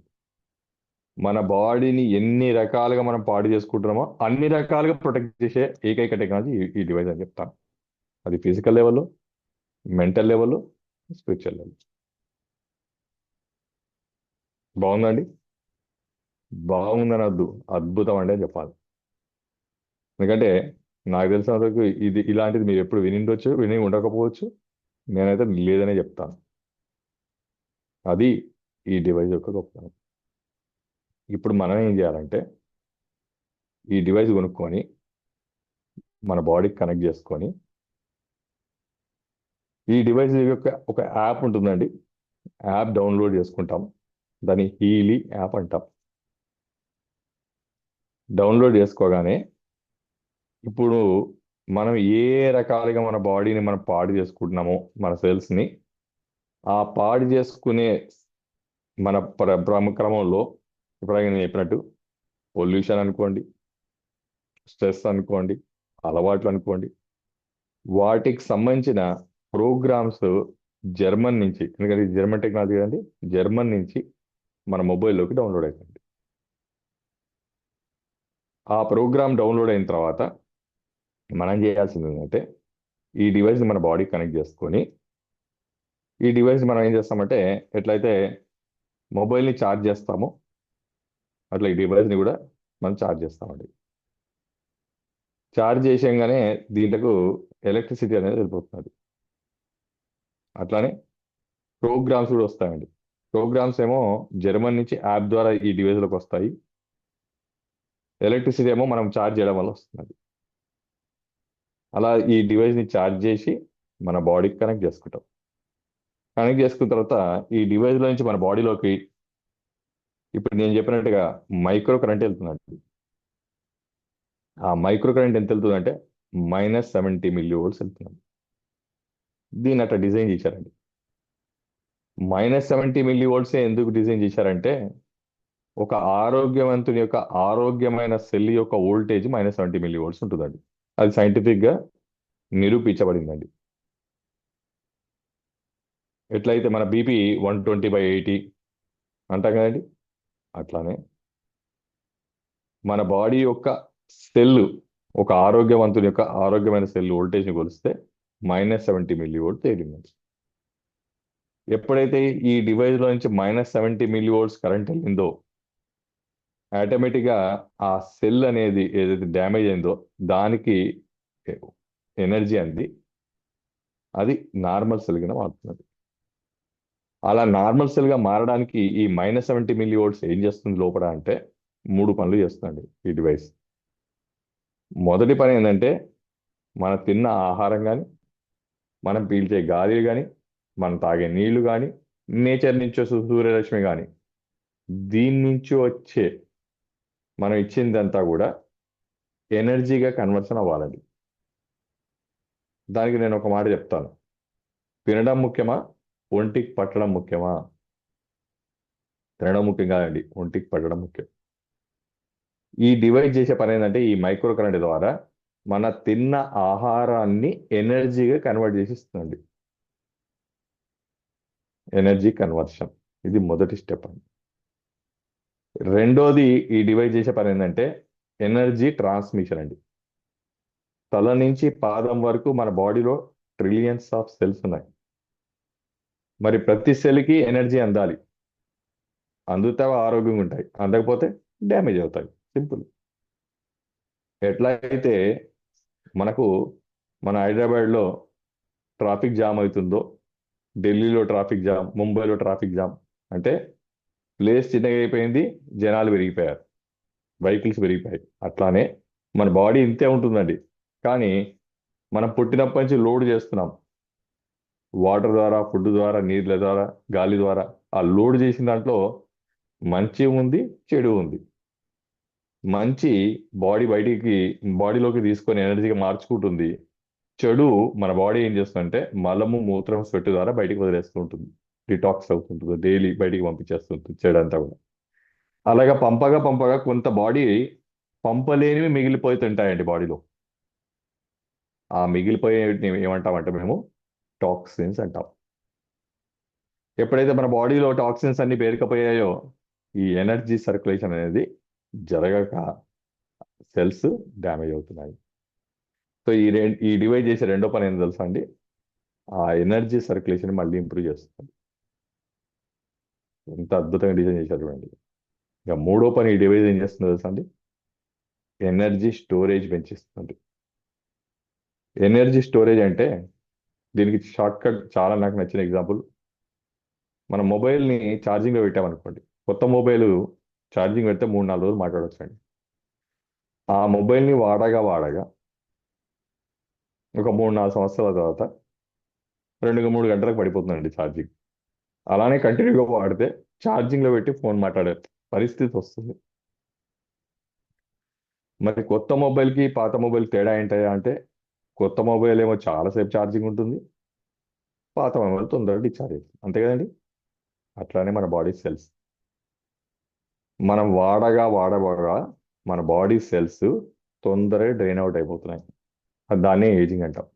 మన బాడీని ఎన్ని రకాలుగా మనం పాడు చేసుకుంటున్నామో అన్ని రకాలుగా ప్రొటెక్ట్ చేసే ఏకైక టెక్నాలజీ ఈ డివైస్ అని చెప్తాను. అది ఫిజికల్ లెవెల్లో, మెంటల్ లెవెల్లో, స్పిరిచువల్ లెవెల్. బాగుందండి? బాగుందని వద్దు, అద్భుతం అంటే చెప్పాలి. ఎందుకంటే నాకు తెలిసిన వరకు ఇది ఇలాంటిది మీరు ఎప్పుడు విని ఉండకపోవచ్చు. నేనైతే లేదనే చెప్తాను. అది ఈ డివైస్ యొక్క గొప్పతనం. ఇప్పుడు మనం ఏం చేయాలంటే ఈ డివైస్ కొనుక్కొని మన బాడీకి కనెక్ట్ చేసుకొని, ఈ డివైస్ యొక్క ఒక యాప్ ఉంటుందండి, యాప్ డౌన్లోడ్ చేసుకుంటాం. దాన్ని హీలీ యాప్ అంటాం. డౌన్లోడ్ చేసుకోగానే ఇప్పుడు మనం ఏ రకాలుగా మన బాడీని మనం పాడు చేసుకుంటున్నామో, మన సెల్స్ని ఆ పాడు చేసుకునే మన క్రమంలో ఇప్పుడు నేను చెప్పినట్టు పొల్యూషన్ అనుకోండి, స్ట్రెస్ అనుకోండి, అలవాట్లు అనుకోండి, వాటికి సంబంధించిన ప్రోగ్రామ్స్ జర్మన్ నుంచి, ఎందుకంటే ఇది జర్మన్ టెక్నాలజీ కదండి, జర్మన్ నుంచి మన మొబైల్లోకి డౌన్లోడ్ అవుతుంది. ఆ ప్రోగ్రామ్ డౌన్లోడ్ అయిన తర్వాత మనం చేయాల్సింది ఏంటంటే ఈ డివైస్ని మన బాడీకి కనెక్ట్ చేసుకొని, ఈ డివైస్ మనం ఏం చేస్తామంటే ఎట్లయితే మొబైల్ని ఛార్జ్ చేస్తామో అట్లా ఈ డివైస్ని కూడా మనం ఛార్జ్ చేస్తామండి. ఛార్జ్ చేసేయగానే దీంట్లో ఎలక్ట్రిసిటీ అనేది వెళ్ళిపోతుంది. అట్లానే ప్రోగ్రామ్స్ కూడా వస్తాయండి. ప్రోగ్రామ్స్ ఏమో జర్మన్ నుంచి యాప్ ద్వారా ఈ డివైస్లోకి వస్తాయి. ఎలక్ట్రిసిటీ ఏమో మనం ఛార్జ్ చేయడం వల్ల వస్తుంది. అలా ఈ డివైస్ని ఛార్జ్ చేసి మన బాడీకి కనెక్ట్ చేసుకుంటాం. కనెక్ట్ చేసుకున్న తర్వాత ఈ డివైస్లో నుంచి మన బాడీలోకి ఇప్పుడు నేను చెప్పినట్టుగా మైక్రో కరెంట్ వెళ్తుందండి. ఆ మైక్రో కరెంట్ ఎంత వెళ్తుందంటే -70 mV వెళ్తుంది. దీన్ని అట్లా డిజైన్ చేశారండి. -70 mV ఎందుకు డిజైన్ చేశారంటే ఒక ఆరోగ్యవంతుని యొక్క ఆరోగ్యమైన సెల్ యొక్క వోల్టేజ్ -70 mV ఉంటుందండి. అది సైంటిఫిక్గా నిరూపించబడిందండి. ఎట్లయితే మన బీపీ 120/80 అంటాం కదండి, అట్లానే మన బాడీ యొక్క సెల్, ఒక ఆరోగ్యవంతుని యొక్క ఆరోగ్యమైన సెల్ వోల్టేజ్ని కొలిస్తే -70 mV తేలిందండి. ఎప్పుడైతే ఈ డివైస్లో నుంచి -70 mV కరెంట్ వెళ్ళిందో ఆటోమేటిక్గా ఆ సెల్ అనేది ఏదైతే డ్యామేజ్ అయిందో దానికి ఎనర్జీ అంది అది నార్మల్ సెల్ గా మారుతుంది. అలా నార్మల్ సెల్ గా మారడానికి ఈ -70 mV ఏం చేస్తుంది లోపల అంటే 3 పనులు చేస్తుందండి ఈ డివైస్. మొదటి పని ఏంటంటే మనం తిన్న ఆహారం కానీ, మనం పీల్చే గాలి కానీ, మనం తాగే నీళ్లు కానీ, నేచర్ నుంచి వచ్చే సూర్యరశ్మి కానీ, దీని నుంచి వచ్చే మనం ఇచ్చిందంతా కూడా ఎనర్జీగా కన్వర్షన్ అవ్వాలండి. దానికి నేను ఒక మాట చెప్తాను. తినడం ముఖ్యమా, ఒంటికి పట్టడం ముఖ్యమా? తినడం ముఖ్యం కాదండి, ఒంటికి పట్టడం ముఖ్యం. ఈ డివైడ్ చేసే పని ఏంటంటే ఈ మైక్రో కరెంట్ ద్వారా మన తిన్న ఆహారాన్ని ఎనర్జీగా కన్వర్ట్ చేసి ఇస్తుందండి. ఎనర్జీ కన్వర్షన్ ఇది మొదటి స్టెప్ అండి. రెండోది ఈ డివైడ్ చేసే పని ఏంటంటే ఎనర్జీ ట్రాన్స్మిషన్ అండి. తల నుంచి పాదం వరకు మన బాడీలో ట్రిలియన్స్ ఆఫ్ సెల్స్ ఉన్నాయి. మరి ప్రతి సెల్కి ఎనర్జీ అందాలి. అందుతా ఆరోగ్యంగా ఉంటాయి, అందకపోతే డ్యామేజ్ అవుతాయి. సింపుల్. ఎట్లా అయితే మనకు మన హైదరాబాద్లో ట్రాఫిక్ జామ్ అవుతుందో, ఢిల్లీలో ట్రాఫిక్ జామ్, ముంబైలో ట్రాఫిక్ జామ్ అంటే ప్లేస్ చిన్నగా అయిపోయింది, జనాలు పెరిగిపోయారు, వెహికల్స్ పెరిగిపోయాయి. అట్లానే మన బాడీ ఇంతే ఉంటుందండి. కానీ మనం పుట్టినప్పటి నుంచి లోడ్ చేస్తున్నాం, వాటర్ ద్వారా, ఫుడ్ ద్వారా, నీళ్ళ ద్వారా, గాలి ద్వారా. ఆ లోడ్ చేసిన దాంట్లో మంచి ఉంది, చెడు ఉంది. మంచి బాడీలోకి తీసుకొని ఎనర్జీగా మార్చుకుంటుంది. చెడు మన బాడీ ఏం చేస్తుందంటే మలము, మూత్రం, స్వెట్ ద్వారా బయటికి వదిలేస్తూ ఉంటుంది. డిటాక్స్ అవుతుంటుంది, డైలీ బయటికి పంపించేస్తుంటుంది చెడు అంతా కూడా. అలాగా పంపగా పంపగా కొంత బాడీ పంపలేనివి మిగిలిపోతుంటాయండి బాడీలో. ఆ మిగిలిపోయే ఏమంటామంటే మేము టాక్సిన్స్ అంటాం. ఎప్పుడైతే మన బాడీలో టాక్సిన్స్ అన్ని పేరుకుపోయాయో ఈ ఎనర్జీ సర్క్యులేషన్ అనేది జరగక సెల్స్ డ్యామేజ్ అవుతున్నాయి. సో ఈ డివైడ్ చేసే రెండో పని ఏంటో తెలుసా అండి? ఆ ఎనర్జీ సర్క్యులేషన్ మళ్ళీ ఇంప్రూవ్ చేస్తుంది. ఎంత అద్భుతంగా డిజైన్ చేశారు చూడండి. ఇక మూడో పని ఈ డివైస్ ఏం చేస్తుందో తెలుసా అండి? ఎనర్జీ స్టోరేజ్ పెంచిస్తుంది. ఎనర్జీ స్టోరేజ్ అంటే దీనికి షార్ట్ కట్ చాలా నాకు నచ్చిన ఎగ్జాంపుల్, మన మొబైల్ని ఛార్జింగ్లో పెట్టామనుకోండి. కొత్త మొబైల్ ఛార్జింగ్ పెడితే 3-4 రోజులు మాట్లాడొచ్చండి. ఆ మొబైల్ని వాడగా వాడగా ఒక 3-4 సంవత్సరాల తర్వాత 2-3 గంటలకు పడిపోతుందండి ఛార్జింగ్. అలానే కంటిన్యూగా వాడితే ఛార్జింగ్లో పెట్టి ఫోన్ మాట్లాడే పరిస్థితి వస్తుంది. మరి కొత్త మొబైల్కి పాత మొబైల్ తేడా ఏంటయ్యా అంటే, కొత్త మొబైల్ ఏమో చాలాసేపు ఛార్జింగ్ ఉంటుంది, పాత మొబైల్ తొందరగా డిశ్చార్జ్ అవుతుంది. అంతే కదండి? అట్లానే మన బాడీ సెల్స్ మనం వాడగా వాడగా మన బాడీ సెల్స్ తొందరగా డ్రైన్ అవుట్ అయిపోతున్నాయి. దాన్నే ఏజింగ్ అంటాం.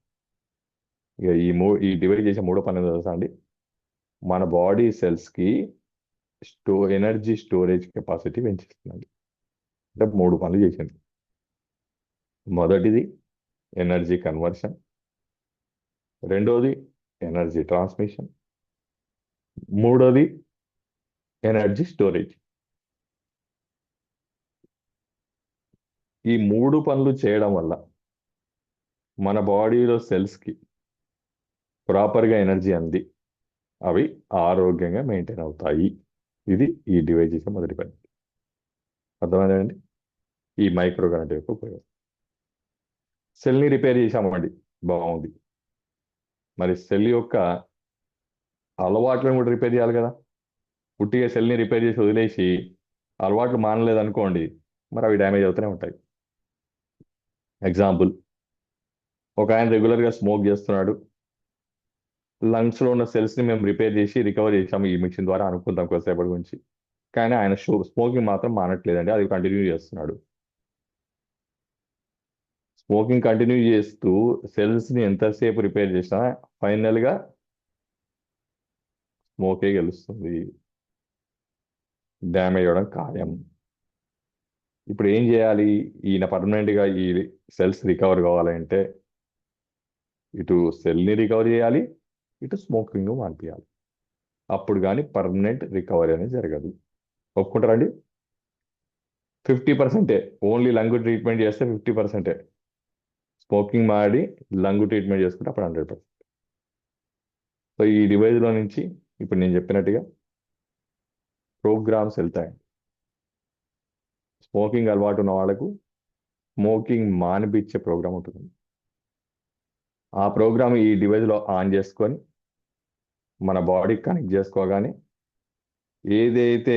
ఇక ఈ డివైడ్ చేసే మూడో పని ఏంటో తెలుసా అండి? మన బాడీ సెల్స్కి ఎనర్జీ స్టోరేజ్ కెపాసిటీ పెంచిస్తుందండి. అంటే 3 పనులు చేసింది. మొదటిది ఎనర్జీ కన్వర్షన్, రెండోది ఎనర్జీ ట్రాన్స్మిషన్, మూడోది ఎనర్జీ స్టోరేజ్. ఈ 3 పనులు చేయడం వల్ల మన బాడీలో సెల్స్కి ప్రాపర్గా ఎనర్జీ అంది అవి ఆరోగ్యంగా మెయింటైన్ అవుతాయి. ఇది ఈ డివైస్ చేసే మొదటి పని. అర్థమైందండి? ఈ మైక్రో కరెంట్ యొక్క ఉపయోగం. సెల్ని రిపేర్ చేసామండి, బాగుంది. మరి సెల్ యొక్క అలవాట్లను కూడా రిపేర్ చేయాలి కదా. పుట్టిగా సెల్ని రిపేర్ చేసి వదిలేసి అలవాట్లు మానలేదనుకోండి, మరి అవి డ్యామేజ్ అవుతూనే ఉంటాయి. ఎగ్జాంపుల్, ఒక ఆయన రెగ్యులర్గా స్మోక్ చేస్తున్నాడు, లంగ్స్లో ఉన్న సెల్స్ని మేము రిపేర్ చేసి రికవర్ చేసాము ఈ మిషన్ ద్వారా అనుకుంటాం కొద్దిసేపటి గురించి. కానీ ఆయన స్మోకింగ్ మాత్రం మానట్లేదండి, అది కంటిన్యూ చేస్తున్నాడు. స్మోకింగ్ కంటిన్యూ చేస్తూ సెల్స్ని ఎంతసేపు రిపేర్ చేసినా ఫైనల్గా స్మోకే గెలుస్తుంది, డ్యామేజ్ అవ్వడం ఖాయం. ఇప్పుడు ఏం చేయాలి? ఈయన పర్మనెంట్గా ఈ సెల్స్ రికవర్ కావాలంటే ఇటు సెల్ని రికవర్ చేయాలి, ఇటు స్మోకింగ్ మానిపించాలి. అప్పుడు కానీ పర్మనెంట్ రికవరీ అనేది జరగదు. ఒప్పుకుంటారండి? 50%. ఓన్లీ లంగ్ ట్రీట్మెంట్ చేస్తే 50%. స్మోకింగ్ మాడి లంగ్ ట్రీట్మెంట్ చేసుకుంటే అప్పుడు 100%. సో ఈ డివైస్లో నుంచి ఇప్పుడు నేను చెప్పినట్టుగా ప్రోగ్రామ్స్ వెళ్తాయి. స్మోకింగ్ అలవాటు ఉన్న వాళ్ళకు స్మోకింగ్ మానిపించే ప్రోగ్రామ్ ఉంటుంది. ఆ ప్రోగ్రామ్ ఈ డివైస్లో ఆన్ చేసుకొని మన బాడీకి కనెక్ట్ చేసుకోగానే ఏదైతే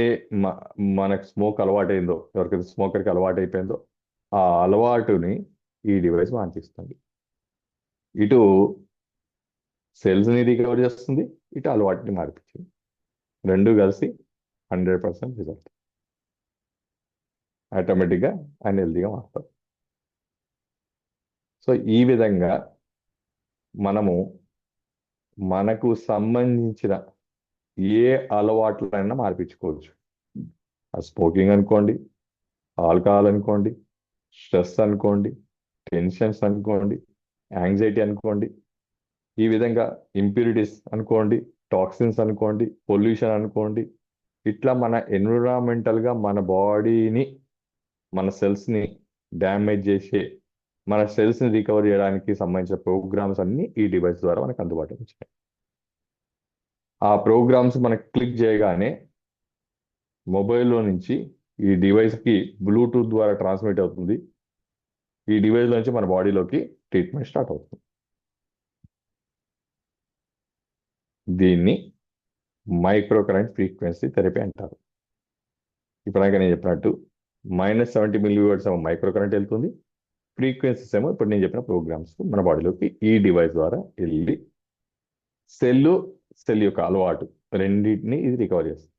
మనకు స్మోక్ అలవాటైందో, ఎవరికైతే స్మోకర్కి అలవాటు అయిపోయిందో ఆ అలవాటుని ఈ డివైస్ మానిపిస్తుంది. ఇటు సెల్స్ని రికవర్ చేస్తుంది, ఇటు అలవాటుని మార్పించింది. రెండు కలిసి 100% రిజల్ట్. ఆటోమేటిక్గా ఆయన హెల్తీగా మారుతారు. సో ఈ విధంగా మనము మనకు సంబంధించిన ఏ అలవాట్లైనా మార్పించుకోవచ్చు. ఆ స్మోకింగ్ అనుకోండి, ఆల్కహాల్ అనుకోండి, స్ట్రెస్ అనుకోండి, టెన్షన్స్ అనుకోండి, యాంగ్జైటీ అనుకోండి, ఈ విధంగా ఇంప్యూరిటీస్ అనుకోండి, టాక్సిన్స్ అనుకోండి, పొల్యూషన్ అనుకోండి, ఇట్లా మన ఎన్విరాన్మెంటల్గా మన బాడీని, మన సెల్స్ని డ్యామేజ్ చేసే, మన సెల్స్ని రికవర్ చేయడానికి సంబంధించిన ప్రోగ్రామ్స్ అన్నీ ఈ డివైస్ ద్వారా మనకు అందుబాటులో వచ్చాయి. ఆ ప్రోగ్రామ్స్ మనకు క్లిక్ చేయగానే మొబైల్లో నుంచి ఈ డివైస్కి బ్లూటూత్ ద్వారా ట్రాన్స్మిట్ అవుతుంది. ఈ డివైస్లో నుంచి మన బాడీలోకి ట్రీట్మెంట్ స్టార్ట్ అవుతుంది. దీన్ని మైక్రో కరెంట్ ఫ్రీక్వెన్సీ థెరపీ అంటారు. ఇప్పుడాక నేను చెప్పినట్టు -70 mV ఏమో మైక్రో కరెంట్ వెళ్తుంది, ఫ్రీక్వెన్సీస్ ఏమో ఇప్పుడు నేను చెప్పిన ప్రోగ్రామ్స్ మన బాడీలోకి ఈ డివైస్ ద్వారా వెళ్ళి సెల్ యొక్క అలవాటు రెండింటిని ఇది రికవర్ చేస్తుంది.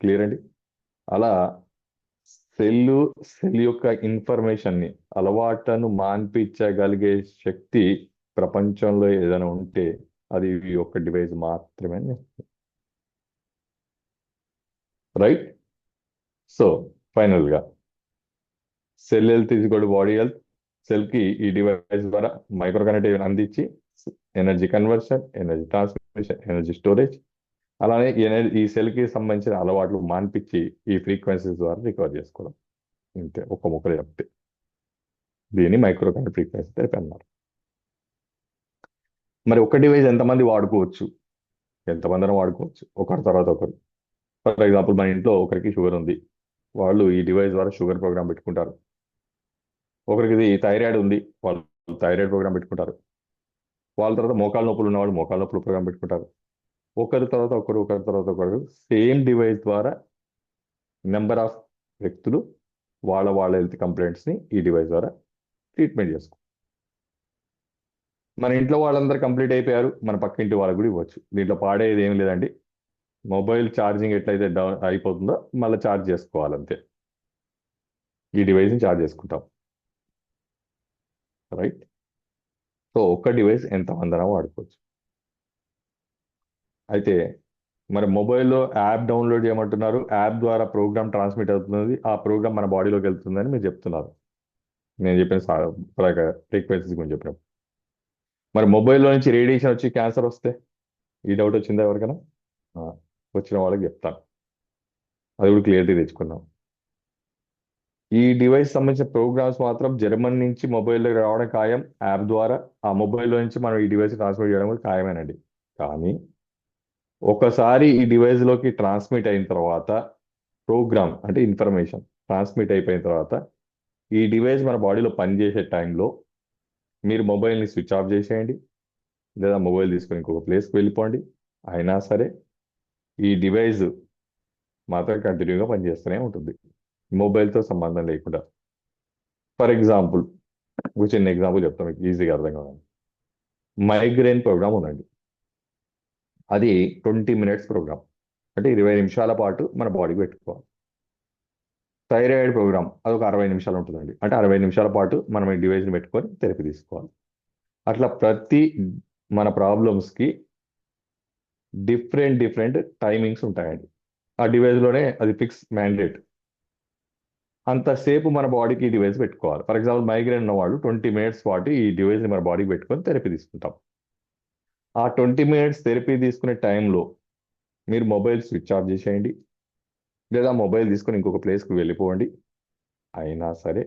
క్లియర్ అండి? అలా సెల్ యొక్క ఇన్ఫర్మేషన్ని, అలవాట్లను మాన్పించగలిగే శక్తి ప్రపంచంలో ఏదైనా ఉంటే అది ఈ యొక్క డివైస్ మాత్రమే. రైట్? సో ఫైనల్గా cell health is equal to body health. సెల్కి ఈ డివైస్ ద్వారా మైక్రో కనెక్టివ్ అందించి energy conversion, energy transmission, energy storage, అలానే ఈ సెల్కి సంబంధించిన అలవాట్లు మాన్పించి ఈ ఫ్రీక్వెన్సీస్ ద్వారా రికవర్ చేసుకోవడం. ఇంతే, ఒక్క ముక్కలు చెప్తే దీన్ని మైక్రో కరెంట్ ఫ్రీక్వెన్సీ థెరపీ అన్నారు. మరి ఒక డివైస్ ఎంతమంది వాడుకోవచ్చు? ఎంతమందిని వాడుకోవచ్చు, ఒకరి తర్వాత ఒకరు. ఫర్ ఎగ్జాంపుల్ మన ఇంట్లో ఒకరికి షుగర్ ఉంది, వాళ్ళు ఈ డివైస్ ద్వారా షుగర్ ప్రోగ్రామ్ పెట్టుకుంటారు. ఒకరికి ఇది థైరాయిడ్ ఉంది, వాళ్ళు థైరాయిడ్ ప్రోగ్రామ్ పెట్టుకుంటారు. వాళ్ళ తర్వాత మోకాళ్ళ నొప్పులు ఉన్నవాళ్ళు మోకాళ్ళ నొప్పులు ప్రోగ్రామ్ పెట్టుకుంటారు. ఒకరి తర్వాత ఒకరు సేమ్ డివైస్ ద్వారా నెంబర్ ఆఫ్ వ్యక్తులు వాళ్ళ హెల్త్ కంప్లైంట్స్ని ఈ డివైస్ ద్వారా ట్రీట్మెంట్ చేసుకో. మన ఇంట్లో వాళ్ళందరూ కంప్లీట్ అయిపోయారు, మన పక్కింటి వాళ్ళకు కూడా ఇవ్వచ్చు. దీంట్లో పాడేది ఏం లేదండి. మొబైల్ ఛార్జింగ్ ఎట్లయితే డౌన్ అయిపోతుందో మళ్ళీ ఛార్జ్ చేసుకోవాలంతే. ఈ డివైస్ని ఛార్జ్ చేసుకుంటాం. రైట్? సో ఒక్క డివైస్ ఎంతమందైనా వాడుకోవచ్చు. అయితే మరి మొబైల్లో యాప్ డౌన్లోడ్ చేయమంటున్నారు, యాప్ ద్వారా ప్రోగ్రామ్ ట్రాన్స్మిట్ అవుతుంది, ఆ ప్రోగ్రామ్ మన బాడీలోకి వెళ్తుందని మీరు చెప్తున్నారు. నేను చెప్పిన ఫ్రీక్వెన్సీస్ గురించి చెప్పినప్పుడు మరి మొబైల్లో నుంచి రేడియేషన్ వచ్చి క్యాన్సర్ వస్తే ఈ డౌట్ వచ్చిందా ఎవరికైనా? వచ్చిన వాళ్ళకి చెప్తాను, అది కూడా క్లియరిటీ తెచ్చుకున్నాం. ఈ డివైస్ సంబంధించిన ప్రోగ్రామ్స్ మాత్రం జర్మన్ నుంచి మొబైల్లోకి రావడం ఖాయం, యాప్ ద్వారా ఆ మొబైల్లో నుంచి మనం ఈ డివైస్ ట్రాన్స్మిట్ చేయడం కూడా ఖాయమేనండి. కానీ ఒకసారి ఈ డివైస్లోకి ట్రాన్స్మిట్ అయిన తర్వాత ప్రోగ్రామ్ అంటే ఇన్ఫర్మేషన్ ట్రాన్స్మిట్ అయిపోయిన తర్వాత ఈ డివైస్ మన బాడీలో పనిచేసే టైంలో మీరు మొబైల్ని స్విచ్ ఆఫ్ చేసేయండి, లేదా మొబైల్ తీసుకొని ఇంకొక ప్లేస్కి వెళ్ళిపోండి. అయినా సరే ఈ డివైస్ మాత్రం కంటిన్యూగా పనిచేస్తూనే ఉంటుంది, మొబైల్తో సంబంధం లేకుండా. ఫర్ ఎగ్జాంపుల్ ఒక చిన్న ఎగ్జాంపుల్ చెప్తాం మీకు ఈజీగా అర్థం కావాలి. మైగ్రేన్ ప్రోగ్రామ్ ఉందండి, అది 20 minutes ప్రోగ్రామ్, అంటే 20 నిమిషాల పాటు మన బాడీకి పెట్టుకోవాలి. థైరాయిడ్ ప్రోగ్రామ్ అది ఒక 60 నిమిషాలు ఉంటుందండి, అంటే 60 నిమిషాల పాటు మనం ఈ డివైస్ని పెట్టుకొని థెరపీ తీసుకోవాలి. అట్లా ప్రతి మన ప్రాబ్లమ్స్కి డిఫరెంట్ టైమింగ్స్ ఉంటాయండి. ఆ డివైస్లోనే అది ఫిక్స్ మ్యాండేట్, అంతసేపు మన బాడీకి ఈ డివైస్ పెట్టుకోవాలి. ఫర్ ఎగ్జాంపుల్ మైగ్రేన్ ఉన్న వాళ్ళు 20 minutes పాటు ఈ డివైస్ని మన బాడీకి పెట్టుకొని థెరపీ తీసుకుంటాం. ఆ 20 minutes థెరపీ తీసుకునే టైంలో మీరు మొబైల్ స్విచ్ ఆఫ్ చేసేయండి, లేదా మొబైల్ తీసుకొని ఇంకొక ప్లేస్కి వెళ్ళిపోండి. అయినా సరే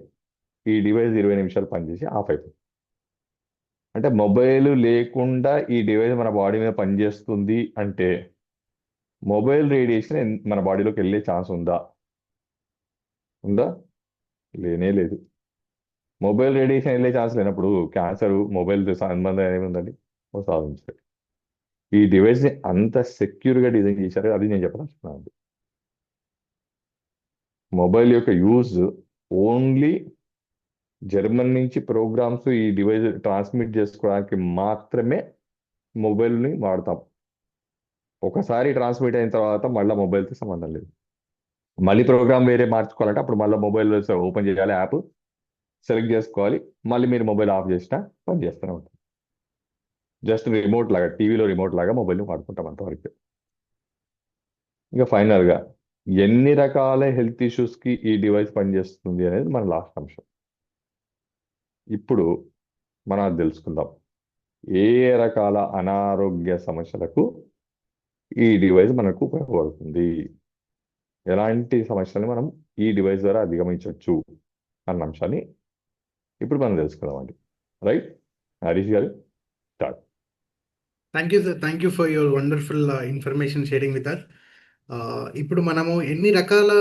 ఈ డివైస్ 20 నిమిషాలు పనిచేసి ఆఫ్ అయిపోతుంది. అంటే మొబైల్ లేకుండా ఈ డివైస్ మన బాడీ మీద పనిచేస్తుంది అంటే మొబైల్ రేడియేషన్ మన బాడీలోకి వెళ్ళే ఛాన్స్ ఉందా? ఉందా? లేనే లేదు. మొబైల్ రేడియేషన్ వెళ్ళే ఛాన్స్ లేనప్పుడు క్యాన్సర్ మొబైల్ సంబంధం ఏముందండి? సాధించారు. ఈ డివైస్ని అంత సెక్యూర్గా డిజైన్ చేశారు, అది నేను చెప్పదలుచుకున్నాను. మొబైల్ యొక్క యూజ్ ఓన్లీ జర్మన్ నుంచి ప్రోగ్రామ్స్ ఈ డివైస్ ట్రాన్స్మిట్ చేసుకోవడానికి మాత్రమే మొబైల్ని వాడతాం. ఒకసారి ట్రాన్స్మిట్ అయిన తర్వాత మళ్ళీ మొబైల్తో సంబంధం లేదు. మళ్ళీ ప్రోగ్రామ్ వేరే మార్చుకోవాలంటే అప్పుడు మళ్ళీ మొబైల్ ఓపెన్ చేయాలి, యాప్ సెలెక్ట్ చేసుకోవాలి, మళ్ళీ మీరు మొబైల్ ఆఫ్ చేసినా పని చేస్తూనే ఉంటుంది. జస్ట్ రిమోట్ లాగా, టీవీలో రిమోట్ లాగా మొబైల్ని వాడుకుంటాం అంతవరకు. ఇంకా ఫైనల్గా ఎన్ని రకాల హెల్త్ ఇష్యూస్కి ఈ డివైస్ పనిచేస్తుంది అనేది మన లాస్ట్ అంశం. ఇప్పుడు మనం అది తెలుసుకుందాం. ఏ ఏ రకాల అనారోగ్య సమస్యలకు ఈ డివైస్ మనకు ఉపయోగపడుతుంది, ఎలాంటి సమస్యలను మనం ఈ డివైస్ ద్వారా అధిగమించవచ్చు అన్న అంశాన్ని ఇప్పుడు మనం తెలుసుకుందామండి. రైట్, హరీష్ గారు, start. Thank you sir, thank you for your wonderful information sharing with us. ఇప్పుడు మనము ఎన్ని రకాల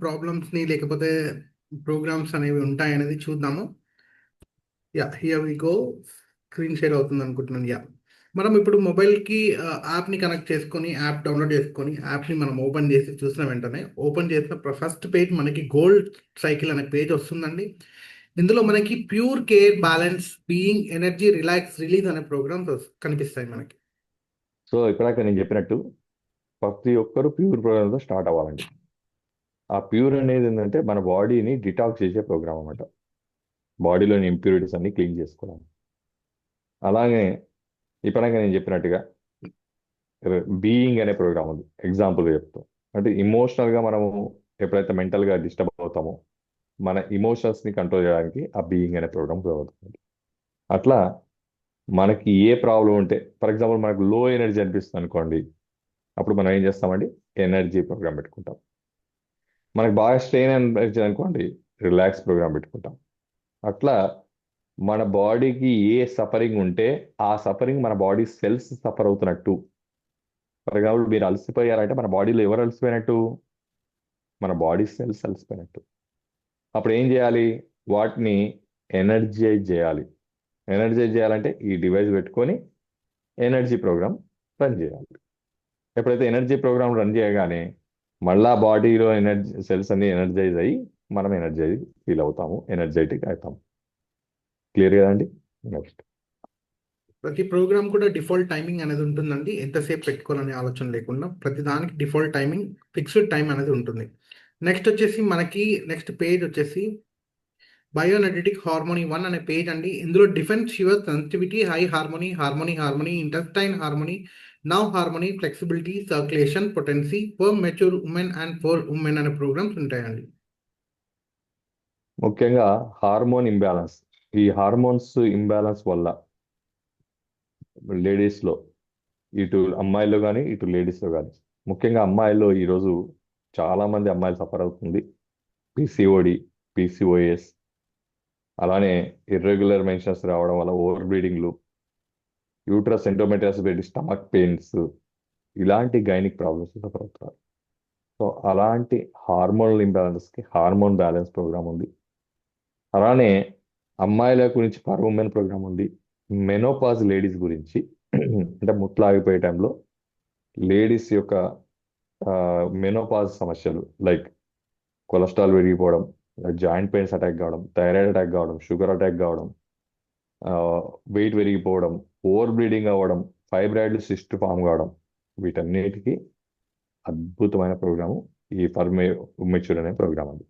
ప్రాబ్లమ్స్ని లేకపోతే ప్రోగ్రామ్స్ అనేవి ఉంటాయనేది చూద్దాము. Yeah, here we go. Screen share అవుతుంది అనుకుంటున్నాను. యా, మనం ఇప్పుడు మొబైల్కి యాప్ని కనెక్ట్ చేసుకొని, యాప్ డౌన్లోడ్ చేసుకొని, యాప్ని మనం ఓపెన్ చేసి చూసిన వెంటనే ఓపెన్ చేసిన ఫస్ట్ పేజ్ మనకి గోల్డ్ సైకిల్ అనే పేజ్ వస్తుందండి. ఇందులో మనకి pure care, balance, being, energy, relax, release అనే ప్రోగ్రామ్స్ కనిపిస్తాయి మనకి. సో ఇప్పటిదాకా నేను చెప్పినట్టు ప్రతి ఒక్కరు ప్యూర్ ప్రోగ్రామ్తో స్టార్ట్ అవ్వాలండి. ఆ ప్యూర్ అనేది ఏంటంటే మన బాడీని డిటాక్స్ చేసే ప్రోగ్రామ్ అన్నమాట. బాడీలోని ఇంప్యూరిటీస్ అన్ని క్లీన్ చేసుకోవాలి. అలాగే ఇప్పటిదాకా నేను చెప్పినట్టుగా బీయింగ్ అనే ప్రోగ్రామ్ ఉంది. ఎగ్జాంపుల్ చెప్తాం అంటే ఇమోషనల్గా మనము ఎప్పుడైతే మెంటల్గా డిస్టర్బ్ అవుతామో మన ఇమోషన్స్ని కంట్రోల్ చేయడానికి ఆ బీయింగ్ అనే ప్రోగ్రామ్ ఉపయోగపడుతుంది. అట్లా మనకి ఏ ప్రాబ్లం ఉంటే, ఫర్ ఎగ్జాంపుల్ మనకు లో ఎనర్జీ అనిపిస్తుంది అనుకోండి, అప్పుడు మనం ఏం చేస్తామండి, ఎనర్జీ ప్రోగ్రామ్ పెట్టుకుంటాం. మనకు బాగా స్ట్రెయిన్ అనిపించింది అనుకోండి, రిలాక్స్ ప్రోగ్రామ్ పెట్టుకుంటాం. అట్లా మన బాడీకి ఏ సఫరింగ్ ఉంటే ఆ సఫరింగ్ మన బాడీ సెల్స్ సఫర్ అవుతున్నట్టు. ఫర్ ఎగ్జాంపుల్ మీరు అలసిపోయారంటే మన బాడీలో ఎవరు అలసిపోయినట్టు? మన బాడీ సెల్స్ అలసిపోయినట్టు. అప్పుడు ఏం చేయాలి? వాటిని ఎనర్జైజ్ చేయాలి. ఎనర్జైజ్ చేయాలంటే ఈ డివైస్ పెట్టుకొని ఎనర్జీ ప్రోగ్రామ్ రన్ చేయాలి. ఎప్పుడైతే ఎనర్జీ ప్రోగ్రామ్ రన్ చేయగానే మళ్ళా బాడీలో ఎనర్జీ సెల్స్ అన్ని ఎనర్జైజ్ అయ్యి మనం ఎనర్జైజ్ ఫీల్ అవుతాము, ఎనర్జెటిక్ అవుతాము. క్లియర్ కదండి? నెక్స్ట్, ప్రతి ప్రోగ్రామ్ కూడా డిఫాల్ట్ టైమింగ్ అనేది ఉంటుందండి. ఎంతసేపు పెట్టుకోవాలనే ఆలోచన లేకుండా ప్రతి దానికి డిఫాల్ట్ టైమింగ్, ఫిక్స్డ్ టైం అనేది ఉంటుంది. నెక్స్ట్ వచ్చేసి మనకి నెక్స్ట్ పేజ్ వచ్చేసి బయోఎనర్జెటిక్ హార్మోనీ 1 అనే పేజ్ అండి. ఇందులో defence, shiver, sensitivity, high harmony, harmony, intestine harmony, now harmony, flexibility, circulation, potency for mature women and for women అనే ప్రోగ్రామ్స్ ఉంటాయండి. ముఖ్యంగా హార్మోన్ ఇంబ్యాలెన్స్. ఈ హార్మోన్స్ ఇంబ్యాలెన్స్ వల్ల లేడీస్లో, ఇటు అమ్మాయిల్లో కానీ ఇటు లేడీస్లో కానీ, ముఖ్యంగా అమ్మాయిల్లో ఈరోజు చాలామంది అమ్మాయిలు సఫర్ అవుతుంది పిసిఓడి, పిసిఓఎస్, అలానే ఇర్రెగ్యులర్ మెన్షన్స్ రావడం వల్ల ఓవర్ బ్లీడింగ్లు, యూట్రస్ ఎండోమెట్రియాసిస్ పెట్టి స్టమక్ పెయిన్స్, ఇలాంటి గైనిక్ ప్రాబ్లమ్స్ సఫర్ అవుతారు. సో అలాంటి హార్మోనల్ ఇంబ్యాలెన్స్కి హార్మోన్ బ్యాలెన్స్ ప్రోగ్రామ్ ఉంది. అలానే అమ్మాయిల గురించి పర్ ఉమెన్ ప్రోగ్రామ్ ఉంది. మెనోపాజ్ లేడీస్ గురించి అంటే ముట్లాగిపోయే టైంలో లేడీస్ యొక్క మెనోపాజ్ సమస్యలు లైక్ కొలెస్ట్రాల్ పెరిగిపోవడం, జాయింట్ పెయిన్స్ అటాక్ కావడం, థైరాయిడ్ అటాక్ కావడం, షుగర్ అటాక్ కావడం, వెయిట్ పెరిగిపోవడం, ఓవర్ బ్లీడింగ్ అవ్వడం, ఫైబ్రాయిడ్ సిస్ట్ ఫామ్ కావడం, వీటన్నిటికీ అద్భుతమైన ప్రోగ్రాము ఈ ఫర్ మెచ్యూర్ అనే ప్రోగ్రామ్ అది.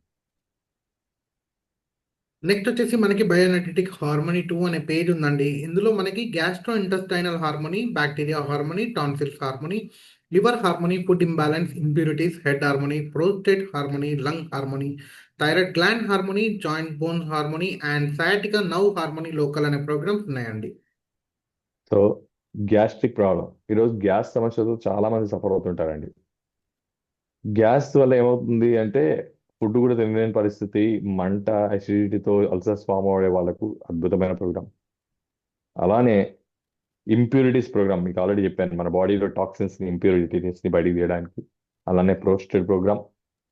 నెక్స్ట్ వచ్చేసి మనకి బయోఎనర్జెటిక్ హార్మోనీ 2 అనే పేజ్ ఉందండి. ఇందులో మనకి gastro intestinal harmony, bacteria harmony, tonsils harmony, liver harmony, food imbalance, impurities, head harmony, prostate harmony, lung harmony, thyroid gland harmony, joint bones harmony and sciatica now harmony local అనే programmes ఉన్నాయండి. So gastric problem, ఈరోజు gas సమస్యతో చాలా మంది suffer అవుతుంటారండి. Gas వల్ల ఏమవుతుంది అంటే food కూడా తినలేని పరిస్థితి, మంట, అసిడిటీతో అల్సర్స్ ఫామ్ అవ్వే వాళ్ళకు అద్భుతమైన ప్రోగ్రామ్. అలానే ఇంప్యూరిటీస్ ప్రోగ్రామ్ మీకు ఆల్రెడీ చెప్పాను, మన బాడీలో టాక్సిన్స్ ని ఇంప్యూరిటీస్ ని బయటికి తీయడానికి. అలానే ప్రోస్టేట్ ప్రోగ్రామ్,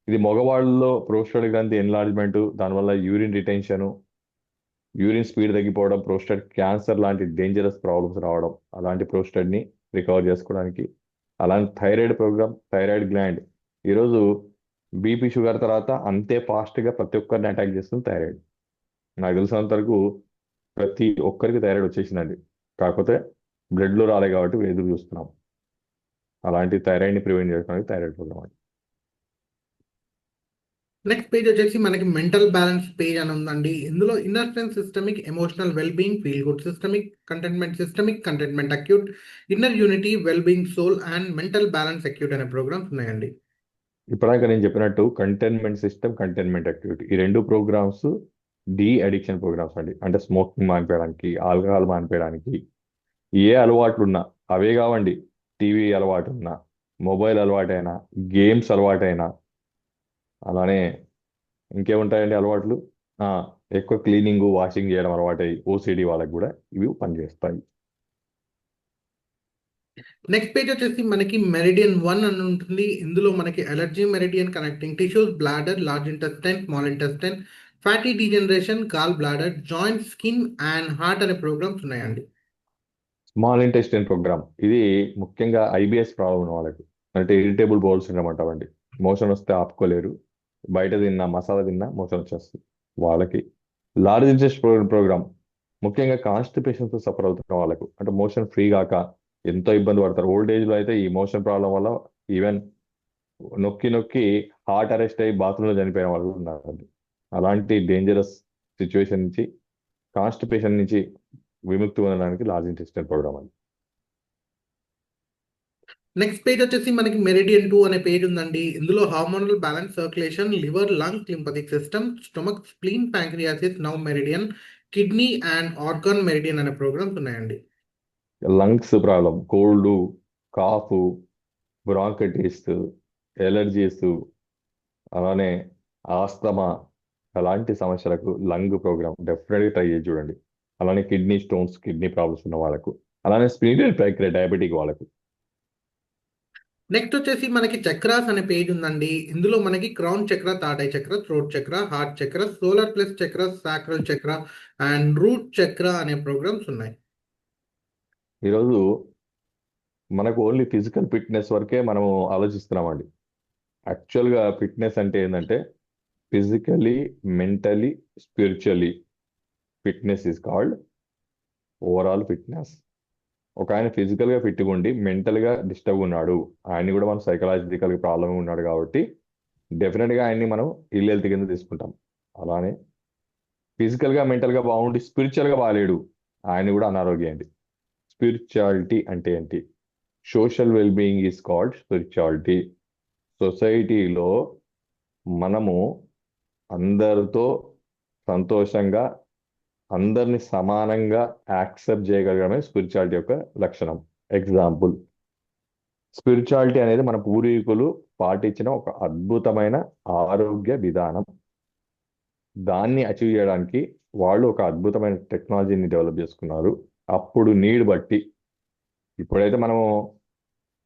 ఇది మగవాళ్ళలో ప్రోస్టేట్ గ్రంథి ఎన్లార్జ్మెంట్, దానివల్ల యూరిన్ రిటెన్షన్, యూరిన్ స్పీడ్ తగ్గిపోవడం, ప్రోస్టేట్ క్యాన్సర్ లాంటి డేంజరస్ ప్రాబ్లమ్స్ రావడం, అలాంటి ప్రోస్టేట్ ని రికవర్ చేసుకోవడానికి. అలాంటి థైరాయిడ్ ప్రోగ్రామ్, థైరాయిడ్ గ్లాండ్. ఈరోజు బీపీ షుగర్ తర్వాత అంతే ఫాస్ట్ గా ప్రతి ఒక్కరిని అటాక్ చేస్తుంది థైరాయిడ్. నాకు తెలిసినంత వరకు ప్రతి ఒక్కరికి థైరాయిడ్ వచ్చేసిందండి, కాకపోతే బ్లడ్ లో రాలే కాబట్టి ఎదురు చూస్తున్నాం. అలాంటి థైరాయిడ్ ని ప్రివెంట్ చేసుకోవడానికి థైరాయిడ్ ప్రోగ్రామ్ అండి. నెక్స్ట్ పేజ్ వచ్చేసి మనకి మెంటల్ బ్యాలెన్స్ పేజ్ అని ఉందండి. ఇందులో inner strength, systemic, emotional well being, feel good systemic, contentment acute, inner unity, well being soul and mental balance acute అనే ప్రోగ్రామ్స్ ఉన్నాయండి. ఇప్పటిదాకా నేను చెప్పినట్టు కంటైన్మెంట్ సిస్టమ్, కంటైన్మెంట్ యాక్టివిటీ, ఈ రెండు ప్రోగ్రామ్స్ డి అడిక్షన్ ప్రోగ్రామ్స్ అండి. అంటే స్మోకింగ్ మానిపేయడానికి, ఆల్కహాల్ మానిపేయడానికి, ఏ అలవాట్లు ఉన్నా అవే కావండి. టీవీ అలవాటు ఉన్నా, మొబైల్ అలవాటైనా, గేమ్స్ అలవాటైనా, అలానే ఇంకేముంటాయండి అలవాట్లు, ఆ, ఎక్కువ క్లీనింగ్, వాషింగ్ చేయడం అలవాటై ఓసిడి వాళ్ళకి కూడా ఇవి పనిచేస్తాయి. నెక్స్ట్ పేజ్ వచ్చేసి మనకి మెరిడియన్ 1 అని ఉంటుంది. ఇందులో మనకి allergy meridian connecting tissues, bladder, large intestine, small intestine, fatty degeneration, gall bladder, joint, skin and heart అనే ప్రోగ్రామ్స్ ఉన్నాయండి. స్మాల్ ఇంటెస్టైన్ ప్రోగ్రామ్, ఇది ముఖ్యంగా ఐబిఎస్ ప్రాబ్లం ఉన్న వాళ్ళకి, అంటే ఇరిటేబుల్ బౌల్ సిండ్రోమ్ అంటామండి. మోషన్ వస్తే ఆపుకోలేరు, బయట తిన్నా మసాలా తిన్నా మోషన్ వచ్చేస్తుంది వాళ్ళకి. లార్జ్ ఇంటెస్ట్ ప్రోగ్రామ్ ముఖ్యంగా కాన్స్టిపేషన్తో సఫర్ అవుతున్న వాళ్ళకు, అంటే మోషన్ ఫ్రీ కాక ఎంతో ఇబ్బంది పడతారు. ఓల్డ్ ఏజ్ లో అయితే ఈ మోషన్ ప్రాబ్లం వల్ల ఈవెన్ నొక్కి నొక్కి హార్ట్ అరెస్ట్ అయ్యి బాత్రూంలో చనిపోయిన వాళ్ళు కూడా ఉన్నారండి. అలాంటి డేంజరస్ సిచ్యువేషన్ నుంచి, కాన్స్టిపేషన్ నుంచి విముక్తి పొందడానికి లార్జ్ ఇంటెస్టైన్ ప్రోగ్రామ్ అండి. నెక్స్ట్ పేజ్ వచ్చేసి మనకి మెరిడియన్ 2 అనే పేజ్ ఉందండి. ఇందులో hormonal balance, circulation, liver, lungs, lymphatic system, stomach, spleen, pancreas, now meridian, kidney and organ meridian అనే ప్రోగ్రామ్స్ ఉన్నాయండి. Lungs problem, cold, cough, bronchitis, allergies, అలానే ఆస్తమా, అలాంటి సమస్యలకు లంగ్ ప్రోగ్రామ్ డెఫినెట్గా ట్రై చేసి చూడండి. అలానే కిడ్నీ స్టోన్స్, కిడ్నీ ప్రాబ్లమ్స్ ఉన్న వాళ్ళకు, అలానే స్పిరిచువల్ ప్రక్రియ డయాబెటిక్ వాళ్ళకు. నెక్స్ట్ వచ్చేసి మనకి చక్రాస్ అనే పేజ్ ఉందండి. ఇందులో మనకి క్రౌన్ చక్ర, థర్డ్ ఐ చక్ర, థ్రోట్ చక్ర, హార్ట్ చక్ర, సోలార్ ప్లస్ చక్ర, సాక్రల్ చక్ర అండ్ రూట్ చక్ర అనే ప్రోగ్రామ్స్ ఉన్నాయి. ఈరోజు మనకు ఓన్లీ ఫిజికల్ ఫిట్నెస్ వరకే మనము ఆలోచిస్తున్నామండి. యాక్చువల్గా ఫిట్నెస్ అంటే ఏంటంటే physically, mentally, spiritually fitness is called overall fitness. ఒక ఆయన ఫిజికల్గా ఫిట్గా ఉండి మెంటల్గా డిస్టర్బ్ ఉన్నాడు, ఆయన్ని కూడా మనం సైకలాజికల్ ప్రాబ్లమ్ ఉన్నాడు కాబట్టి డెఫినెట్గా ఆయన్ని మనం ఇల్ హెల్త్ కింద తీసుకుంటాం. అలానే ఫిజికల్గా మెంటల్గా బాగుండి స్పిరిచువల్గా బాగాలేడు, ఆయన కూడా అనారోగ్యం అండి. స్పిరిచువాలిటీ అంటే ఏంటి? Social well being is called spirituality. సొసైటీలో మనము అందరితో సంతోషంగా, అందరిని సమానంగా యాక్సెప్ట్ చేయగలగడమే స్పిరిచువాలిటీ యొక్క లక్షణం. ఎగ్జాంపుల్, స్పిరిచువాలిటీ అనేది మన పూర్వీకులు పాటించిన ఒక అద్భుతమైన ఆరోగ్య విధానం. దాన్ని అచీవ్ చేయడానికి వాళ్ళు ఒక అద్భుతమైన టెక్నాలజీని డెవలప్ చేసుకున్నారు. అప్పుడు నీడ్ బట్టి, ఇప్పుడైతే మనము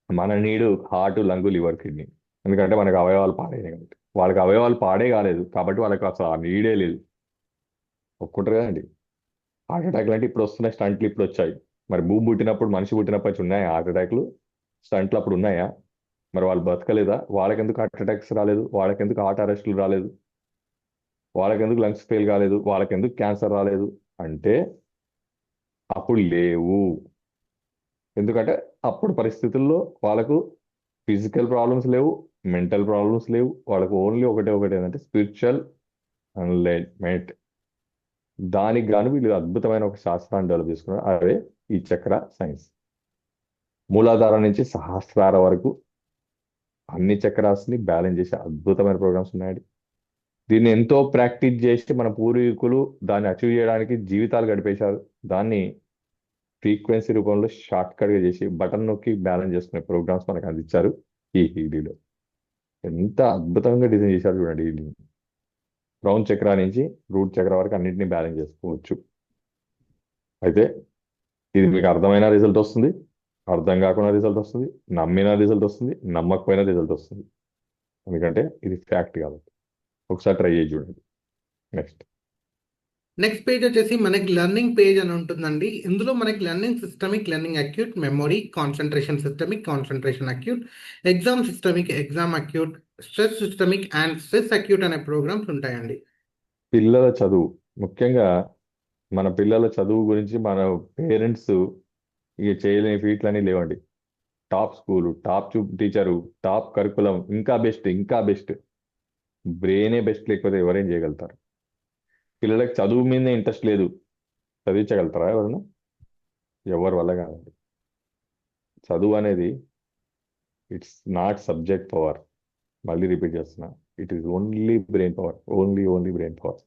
మన నీడు హార్ట్, లంగ్, లివర్, కిడ్నీ, ఎందుకంటే మనకు అవయవాలు పాడైనాయి కాబట్టి. వాళ్ళకి అవయవాలు పాడే కాలేదు కాబట్టి వాళ్ళకి అసలు ఆ నీడే లేదు. ఒప్పుకుంటారు కదండి. హార్ట్ అటాక్లు అంటే ఇప్పుడు వస్తున్నాయి, స్టంట్లు ఇప్పుడు వచ్చాయి. మరి భూమి పుట్టినప్పుడు, మనిషి పుట్టినప్పటి నుంచి ఉన్నాయా హార్ట్ అటాక్లు? స్టంట్లు అప్పుడు ఉన్నాయా? మరి వాళ్ళు బతకలేదా? వాళ్ళకెందుకు హార్ట్ అటాక్స్ రాలేదు? వాళ్ళకెందుకు హార్ట్ అరెస్టులు రాలేదు? వాళ్ళకెందుకు లంగ్స్ ఫెయిల్ కాలేదు? వాళ్ళకెందుకు క్యాన్సర్ రాలేదు? అంటే అప్పుడు లేవు. ఎందుకంటే అప్పుడు పరిస్థితుల్లో వాళ్ళకు ఫిజికల్ ప్రాబ్లమ్స్ లేవు, మెంటల్ ప్రాబ్లమ్స్ లేవు. వాళ్ళకు ఓన్లీ ఒకటే ఒకటి ఏంటంటే స్పిరిచువల్ ఎన్లైట్మెంట్. దానికి గాను వీళ్ళు అద్భుతమైన ఒక శాస్త్రాన్ని డెవలప్ చేసుకున్నారు, అదే ఈ చక్ర సైన్స్. మూలాధారం నుంచి సహస్రార వరకు అన్ని చక్రాస్ని బ్యాలెన్స్ చేసే అద్భుతమైన ప్రోగ్రామ్స్ ఉన్నాయండి. దీన్ని ఎంతో ప్రాక్టీస్ చేసి మన పూర్వీకులు దాన్ని అచీవ్ చేయడానికి జీవితాలు గడిపేశారు. దాన్ని ఫ్రీక్వెన్సీ రూపంలో షార్ట్ కట్గా చేసి బటన్ నొక్కి బ్యాలెన్స్ చేసుకునే ప్రోగ్రామ్స్ మనకు అందించారు ఈ హీడీలో. ఎంత అద్భుతంగా డిజైన్ చేశారు చూడండి. బ్రౌన్ చక్ర నుంచి రూట్ చక్ర వరకు అన్నింటినీ బ్యాలెన్స్ చేసుకోవచ్చు. అయితే ఇది మీకు అర్థమైన రిజల్ట్ వస్తుంది, అర్థం కాకుండా రిజల్ట్ వస్తుంది, నమ్మిన రిజల్ట్ వస్తుంది, నమ్మకపోయిన రిజల్ట్ వస్తుంది. ఎందుకంటే ఇది ఫ్యాక్ట్ కాబట్టి ఒకసారి ట్రై చేసి చూడండి. నెక్స్ట్ నెక్స్ట్ పేజ్ వచ్చేసి మనకి లెర్నింగ్ పేజ్ అని ఉంటుందండి. ఇందులో మనకి learning systemic, learning acute, memory, concentration systemic, concentration acute, exam systemic, exam acute, stress systemic and stress acute అనే ప్రోగ్రామ్స్ ఉంటాయండి. పిల్లల చదువు, ముఖ్యంగా మన పిల్లల చదువు గురించి మన పేరెంట్స్ ఇక చేయలేని ఫీట్లని లేవండి. Top school, top teacher, top curriculum, ఇంకా బెస్ట్, ఇంకా బెస్ట్. బ్రెయినే బెస్ట్ లేకపోతే ఎవరేం చేయగలుగుతారు? పిల్లలకి చదువు మీద ఇంట్రెస్ట్ లేదు, చదివించగలుగుతారా ఎవరైనా? ఎవరి వల్ల కాదండి. చదువు అనేది ఇట్స్ నాట్ సబ్జెక్ట్ పవర్. మళ్ళీ రిపీట్ చేస్తున్నా, it is only brain power, only brain power.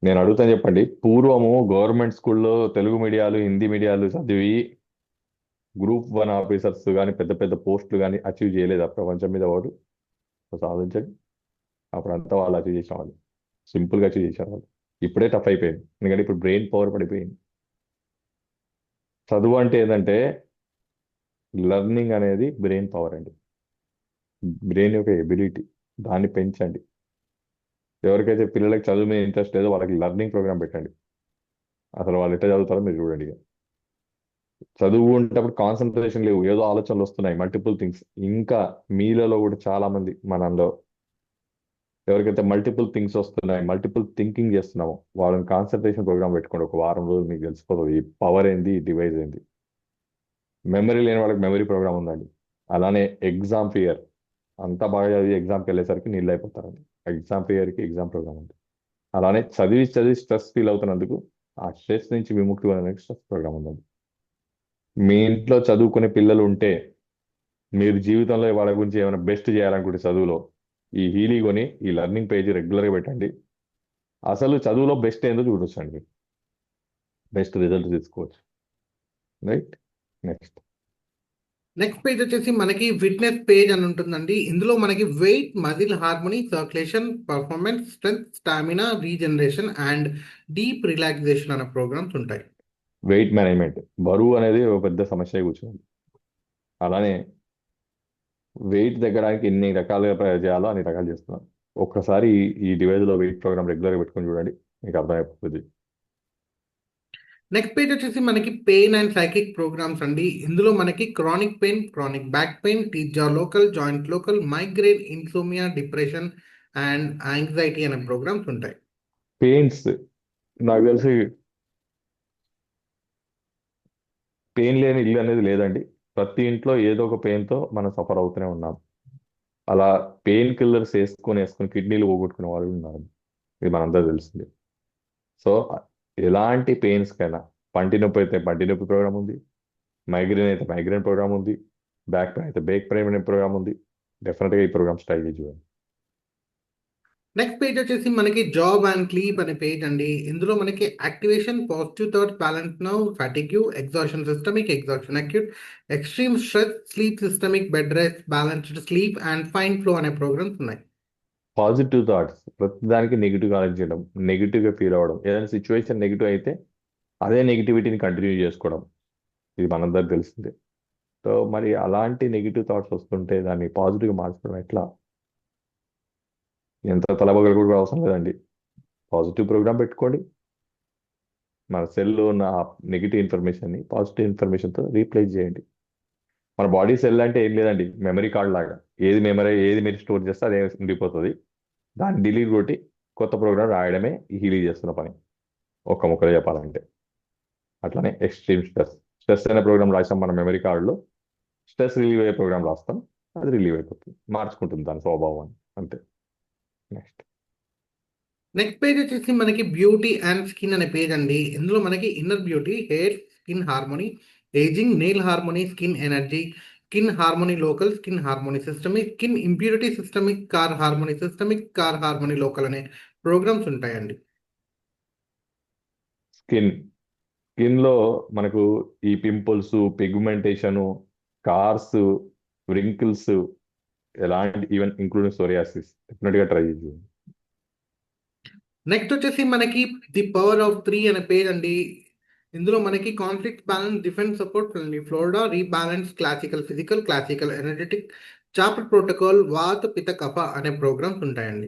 నేను అడుగుతాను చెప్పండి, పూర్వము గవర్నమెంట్ స్కూల్లో తెలుగు మీడియాలు, హిందీ మీడియాలు చదివి గ్రూప్ 1 ఆఫీసర్స్ కానీ పెద్ద పెద్ద పోస్టులు కానీ అచీవ్ చేయలేదా ప్రపంచం మీద వాడు? సాధించండి. అప్పుడంతా వాళ్ళు అచీవ్ చేసిన వాళ్ళు, సింపుల్గా అచీవ్ చేశారు వాళ్ళు. ఇప్పుడే టఫ్ అయిపోయింది, ఎందుకంటే ఇప్పుడు బ్రెయిన్ పవర్ పడిపోయింది. చదువు అంటే ఏంటంటే లెర్నింగ్ అనేది బ్రెయిన్ పవర్ అండి, బ్రెయిన్ యొక్క ఎబిలిటీ. దాన్ని పెంచండి. ఎవరికైతే పిల్లలకి చదువు మీద ఇంట్రెస్ట్ లేదో వాళ్ళకి లెర్నింగ్ ప్రోగ్రామ్ పెట్టండి. అసలు వాళ్ళు ఎట్లా చదువుతారో మీరు చూడండి. ఇక చదువు ఉంటప్పుడు కాన్సన్ట్రేషన్ లేవు, ఏదో ఆలోచనలు వస్తున్నాయి, మల్టిపుల్ థింగ్స్. ఇంకా మీలలో కూడా చాలా మంది మనలో ఎవరికైతే మల్టిపుల్ థింగ్స్ వస్తున్నాయి, మల్టిపుల్ థింకింగ్ చేస్తున్నామో వాళ్ళని కాన్సన్ట్రేషన్ ప్రోగ్రామ్ పెట్టుకోండి. ఒక వారం రోజులు మీకు తెలిసిపోతుంది ఈ పవర్ ఏంది, ఈ డివైస్ ఏంది. మెమరీ లేని వాళ్ళకి మెమరీ ప్రోగ్రామ్ ఉందండి. అలానే ఎగ్జామ్ ఫియర్, అంతా బాగా చదివి ఎగ్జామ్కి వెళ్ళేసరికి నీళ్ళు అయిపోతారండి. ఎగ్జామ్ ఫియర్కి ఎగ్జామ్ ప్రోగ్రామ్ ఉంది. అలానే చదివి చదివి స్ట్రెస్ ఫీల్ అవుతున్నందుకు ఆ స్ట్రెస్ నుంచి విముక్తి పొందడానికి స్ట్రెస్ ప్రోగ్రామ్ ఉందండి. మీ ఇంట్లో చదువుకునే పిల్లలు ఉంటే మీరు జీవితంలో వాళ్ళ గురించి ఏమైనా బెస్ట్ చేయాలనుకుంటే చదువులో ఈ హీలీ కొని ఈ లెర్నింగ్ పేజ్ రెగ్యులర్గా పెట్టండి. అసలు చదువులో బెస్ట్ ఏందో చూడొచ్చు అండి, బెస్ట్ రిజల్ట్ తీసుకోవచ్చు. రైట్. నెక్స్ట్ నెక్స్ట్ పేజ్ వచ్చేసి మనకి ఫిట్నెస్ పేజ్ అని ఉంటుందండి. ఇందులో మనకి weight, muscle harmony, circulation, performance, strength, stamina, regeneration and deep relaxation అనే ప్రోగ్రామ్స్ ఉంటాయి. వెయిట్ మేనేజ్మెంట్, బరువు అనేది ఒక పెద్ద సమస్య కూర్చోండి. అలానే వెయిట్ తగ్గడానికి ఎన్ని రకాలుగా చేయాలో అన్ని రకాలు చేస్తున్నాను. ఒక్కసారి ఈ డివైజ్లో వెయిట్ ప్రోగ్రామ్ రెగ్యులర్గా పెట్టుకొని చూడండి, మీకు అర్థమైపోతుంది. నెక్స్ట్ పేజ్ వచ్చేసి మనకి పెయిన్ అండ్ సైకిక్ ప్రోగ్రామ్స్ అండి. ఇందులో మనకి chronic pain, chronic back pain, టీజా local, joint local, migraine, insomnia, depression and anxiety అనే ప్రోగ్రామ్స్ ఉంటాయి. పెయిన్స్, నాకు తెలిసి పెయిన్ లేని ఇల్లు అనేది లేదండి. ప్రతి ఇంట్లో ఏదో ఒక పెయిన్తో మనం సఫర్ అవుతూనే ఉన్నాం. అలా పెయిన్ కిల్లర్స్ వేసుకొని కిడ్నీలు పోగొట్టుకునే వాళ్ళు ఉన్నారు, ఇది మనందరూ తెలిసింది. సో ఎలాంటి పెయిన్స్కైనా, పంటి నొప్పి అయితే పంటి నొప్పి ప్రోగ్రామ్ ఉంది, మైగ్రేన్ అయితే మైగ్రేన్ ప్రోగ్రామ్ ఉంది, బ్యాక్ పెయిన్ అయితే బ్యాక్ పెయిన్ ప్రోగ్రామ్ ఉంది. డెఫినెట్గా ఈ ప్రోగ్రామ్స్ ట్రై చేసి చూడండి. నెక్స్ట్ పేజ్ వచ్చేసి మనకి జాబ్ అండ్ స్లీప్ అనే పేజ్ అండి. ఇందులో మనకి activation, positive thoughts, balance now, fatigue, exhaustion systemic, exhaustion acute, extreme stress, sleep systemic, bed rest, balanced sleep and fine flow అనే ప్రోగ్రామ్స్ ఉన్నాయి. పాజిటివ్ థాట్స్, ప్రతిదానికి నెగిటివ్గా ఆలోచించడం, నెగిటివ్గా ఫీల్ అవ్వడం, ఏదైనా సిచ్యువేషన్ నెగిటివ్ అయితే అదే నెగిటివిటీని కంటిన్యూ చేసుకోవడం, ఇది మనందరికి తెలిసిందే. సో మరి అలాంటి నెగిటివ్ థాట్స్ వస్తుంటే దాన్ని పాజిటివ్గా మార్చుకోవడం ఎట్లా? ఎంత తలబగలు కూడా అవసరం లేదండి, పాజిటివ్ ప్రోగ్రామ్ పెట్టుకోండి. మన సెల్లో ఉన్న నెగిటివ్ ఇన్ఫర్మేషన్ని పాజిటివ్ ఇన్ఫర్మేషన్తో రీప్లేస్ చేయండి. మన బాడీ సెల్ అంటే ఏం లేదండి, మెమరీ కార్డ్ లాగా. ఏది మీరు స్టోర్ చేస్తే అదే ఉండిపోతుంది. దాన్ని డిలీట్ కొట్టి కొత్త ప్రోగ్రామ్ రాయడమే ఈ హీలీ చేస్తున్న పని, ఒక్క ముక్కలో చెప్పాలంటే. అట్లానే ఎక్స్ట్రీమ్ స్ట్రెస్, స్ట్రెస్ అనే ప్రోగ్రామ్ రాసాం మన మెమరీ కార్డులో, స్ట్రెస్ రిలీవ్ అయ్యే ప్రోగ్రామ్ రాస్తాం, అది రిలీవ్ అయిపోతుంది, మార్చుకుంటుంది దాని స్వభావం అంతే. నెక్స్ట్ నెక్స్ట్ పేజ్ వచ్చేసి మనకి బ్యూటీ అండ్ స్కిన్ అనే పేజ్ అండి. ఇందులో మనకి inner beauty, hair, skin harmony, ageing, nail harmony, skin energy, skin harmony local, skin harmony systemic, skin impurity systemic, car harmony systemic, car harmony local అనే programmes ఉంటాయండి. Skin, స్కిన్లో మనకు ఈ pimples, pigmentation, cars, wrinkles, ఎలాంటి even including psoriasis డెఫినెట్గా try చేయండి. Next వచ్చేసి మనకి the power of 3 అనే పేజ్ అండి. ఇందులో మనకి conflict balance, defence support, Florida rebalance, classical physical, classical energetic, chapter protocol, వాత పిత కఫ అనే ప్రోగ్రామ్స్ ఉంటాయండి.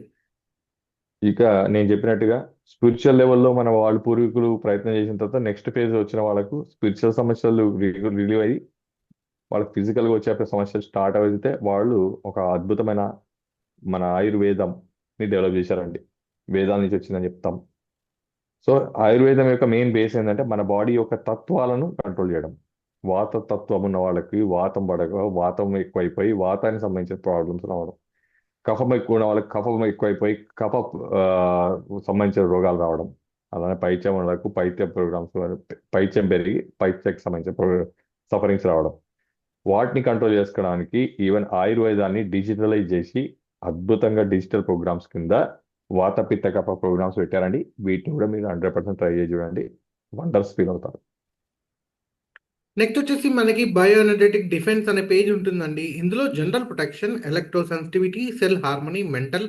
ఇక నేను చెప్పినట్టుగా స్పిరిచువల్ లెవెల్లో మన వాళ్ళు పూర్వీకులు ప్రయత్నం చేసిన తర్వాత నెక్స్ట్ ఫేజ్ వచ్చిన వాళ్ళకు స్పిరిచువల్ సమస్యలు రిలీవ్ అయ్యి వాళ్ళకి ఫిజికల్గా వచ్చే సమస్యలు స్టార్ట్ అయితే వాళ్ళు ఒక అద్భుతమైన మన ఆయుర్వేదంని డెవలప్ చేశారండి. వేదాల నుంచి వచ్చిందని చెప్తాం. సో ఆయుర్వేదం యొక్క మెయిన్ బేస్ ఏంటంటే మన బాడీ యొక్క తత్వాలను కంట్రోల్ చేయడం. వాత తత్వం ఉన్న వాళ్ళకి వాతం పడక, వాతం ఎక్కువైపోయి వాతానికి సంబంధించిన ప్రాబ్లమ్స్ రావడం, కఫం ఎక్కువ ఉన్న వాళ్ళకి కఫం ఎక్కువైపోయి కఫ ఆ, సంబంధించిన రోగాలు రావడం, అలానే పైత్యం వాళ్ళకు పైత్య ప్రోగ్రామ్స్, పైత్యం పెరిగి పైత్యకి సంబంధించిన సఫరింగ్స్ రావడం. వాటిని కంట్రోల్ చేసుకోవడానికి ఈవెన్ ఆయుర్వేదాన్ని డిజిటలైజ్ చేసి అద్భుతంగా డిజిటల్ ప్రోగ్రామ్స్ కింద వాత పిత్త కఫ ప్రోగ్రామ్స్ పెట్టారండి. వీటిని కూడా మీరు 100% ట్రై చేసి చూడండి, వండర్స్ ఫీల్ అవుతారు. నెక్స్ట్ వచ్చేసి మనకి బయో ఎనర్జెటిక్ డిఫెన్స్ అనే పేజ్ ఉంటుందండి. ఇందులో general protection, electro sensitivity, cell harmony, mental,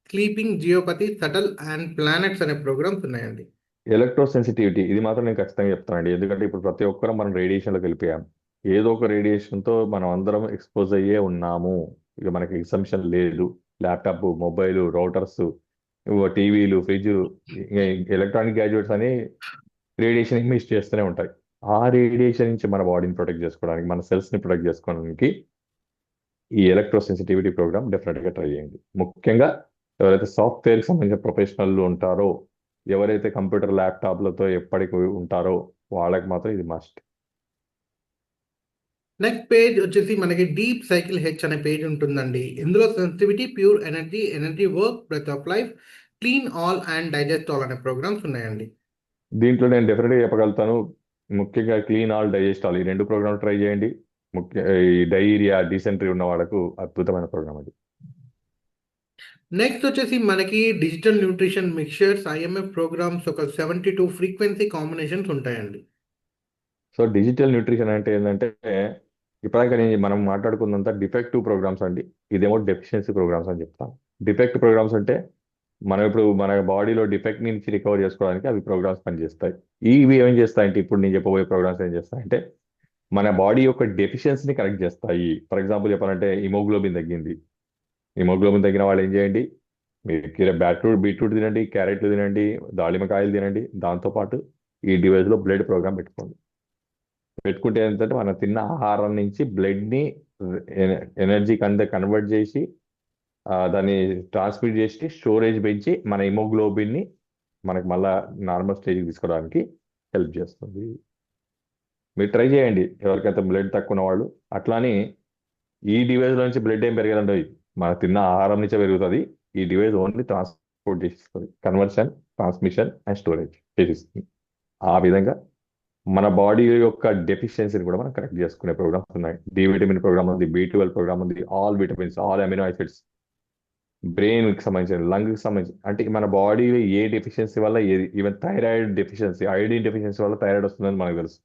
sleeping, geopathy, subtle and planets అనే ప్రోగ్రామ్స్ ఉన్నాయండి. ఎలక్ట్రో సెన్సిటివిటీ ఇది మాత్రం నేను ఖచ్చితంగా చెప్తానండి. ఎందుకంటే ఇప్పుడు ప్రతి ఒక్కరం మనం రేడియేషన్లోకి వెళ్ళిపోయాం. ఏదో ఒక రేడియేషన్తో మనం అందరం ఎక్స్పోజ్ అయ్యే ఉన్నాము. ఇక మనకి ఎగ్జంప్షన్ లేదు. ల్యాప్టాప్, మొబైల్, రౌటర్స్, టీవీలు, ఫ్రిడ్జ్, ఎలక్ట్రానిక్ గ్యాడ్జెట్స్ అని రేడియేషన్ ఎమిట్ చేస్తూనే ఉంటాయి. ఆ రేడియేషన్ నుంచి మన బాడీని ప్రొటెక్ట్ చేసుకోవడానికి, మన సెల్స్ని ప్రొటెక్ట్ చేసుకోవడానికి ఈ ఎలక్ట్రో సెన్సిటివిటీ ప్రోగ్రామ్ డెఫినెట్గా ట్రై చేయండి. ముఖ్యంగా ఎవరైతే సాఫ్ట్వేర్కి సంబంధించిన ప్రొఫెషనల్లు ఉంటారో, ఎవరైతే కంప్యూటర్ ల్యాప్టాప్లతో ఎప్పటికీ ఉంటారో వాళ్ళకి మాత్రం ఇది మస్ట్. నెక్స్ట్ పేజ్ వచ్చేసి మనకి డీప్ సైకిల్ హెచ్ అనే పేజ్ ఉంటుందండి. ఇందులో sensitivity, pure energy, energy work, breath of life, clean all and digest all అనే ప్రోగ్రామ్స్ ఉన్నాయండి. దీంట్లో నేను డెఫినెట్గా చెప్పగలుగుతాను, ముఖ్యంగా క్లీన్ ఆల్, డైజెస్ట్ ఆల్ ఈ 2 ప్రోగ్రామ్ ట్రై చేయండి. ఈ డైరియా, డిసెంట్రీ ఉన్న వాళ్ళకు అద్భుతమైన ప్రోగ్రామ్ అది. నెక్స్ట్ వచ్చేసి మనకి digital nutrition mixtures, IMF programmes ఒక 72 ఫ్రీక్వెన్సీ కాంబినేషన్స్ ఉంటాయండి. సో డిజిటల్ న్యూట్రిషన్ అంటే ఏంటంటే ఇప్పటిదాకా మనం మాట్లాడుకున్నంత డిఫెక్టివ్ ప్రోగ్రామ్స్ అండి. ఇదేమో డెఫిషియన్సీ ప్రోగ్రామ్స్ అని చెప్తాం. డిఫెక్ట్ ప్రోగ్రామ్స్ అంటే మనం ఇప్పుడు మన బాడీలో డిఫెక్ట్ నుంచి రికవర్ చేసుకోవడానికి అవి ప్రోగ్రామ్స్ పనిచేస్తాయి. ఇవి ఏం చేస్తాయంటే ఇప్పుడు నేను చెప్పబోయే ప్రోగ్రామ్స్ ఏం చేస్తాయంటే మన బాడీ యొక్క డెఫిషియన్సీని కరెక్ట్ చేస్తాయి. ఫర్ ఎగ్జాంపుల్ చెప్పాలంటే హిమోగ్లోబిన్ తగ్గింది. హిమోగ్లోబిన్ తగ్గిన వాళ్ళు ఏం చేయండి, మీరు బీట్రూట్ తినండి, క్యారెట్లు తినండి, దాళిమకాయలు తినండి. దాంతోపాటు ఈ డివైస్లో బ్లడ్ ప్రోగ్రామ్ పెట్టుకోండి. పెట్టుకుంటే ఏంటంటే మనం తిన్న ఆహారం నుంచి బ్లడ్ని ఎనర్జీ కింద కన్వర్ట్ చేసి దాన్ని ట్రాన్స్మిట్ చేసి స్టోరేజ్ పెంచి మన హిమోగ్లోబిన్ని మనకు మళ్ళా నార్మల్ స్టేజ్కి తీసుకోవడానికి హెల్ప్ చేస్తుంది. మీరు ట్రై చేయండి ఎవరికైతే బ్లడ్ తక్కువ ఉన్న వాళ్ళు. అట్లానే ఈ డివైస్లో నుంచి బ్లడ్ ఏం పెరగదండి, మనం తిన్న ఆహారం నుంచే పెరుగుతుంది. ఈ డివైస్ ఓన్లీ ట్రాన్స్పోర్ట్ చేసిస్తుంది, కన్వర్షన్, ట్రాన్స్మిషన్ అండ్ స్టోరేజ్ చేసిస్తుంది. ఆ విధంగా మన బాడీ యొక్క డెఫిషియన్సీని కూడా మనం కరెక్ట్ చేసుకునే ప్రోగ్రామ్స్ ఉన్నాయి. డి విటమిన్ ప్రోగ్రామ్ ఉంది, B12 ప్రోగ్రామ్ ఉంది, all vitamins, all amino acids, బ్రెయిన్కి సంబంధించిన, లంగ్కి సంబంధించి, అంటే మన బాడీలో ఏ డెఫిషియన్సీ వల్ల ఏది, even thyroid deficiency, iodine deficiency వల్ల థైరాయిడ్ వస్తుందని మనకు తెలుసు.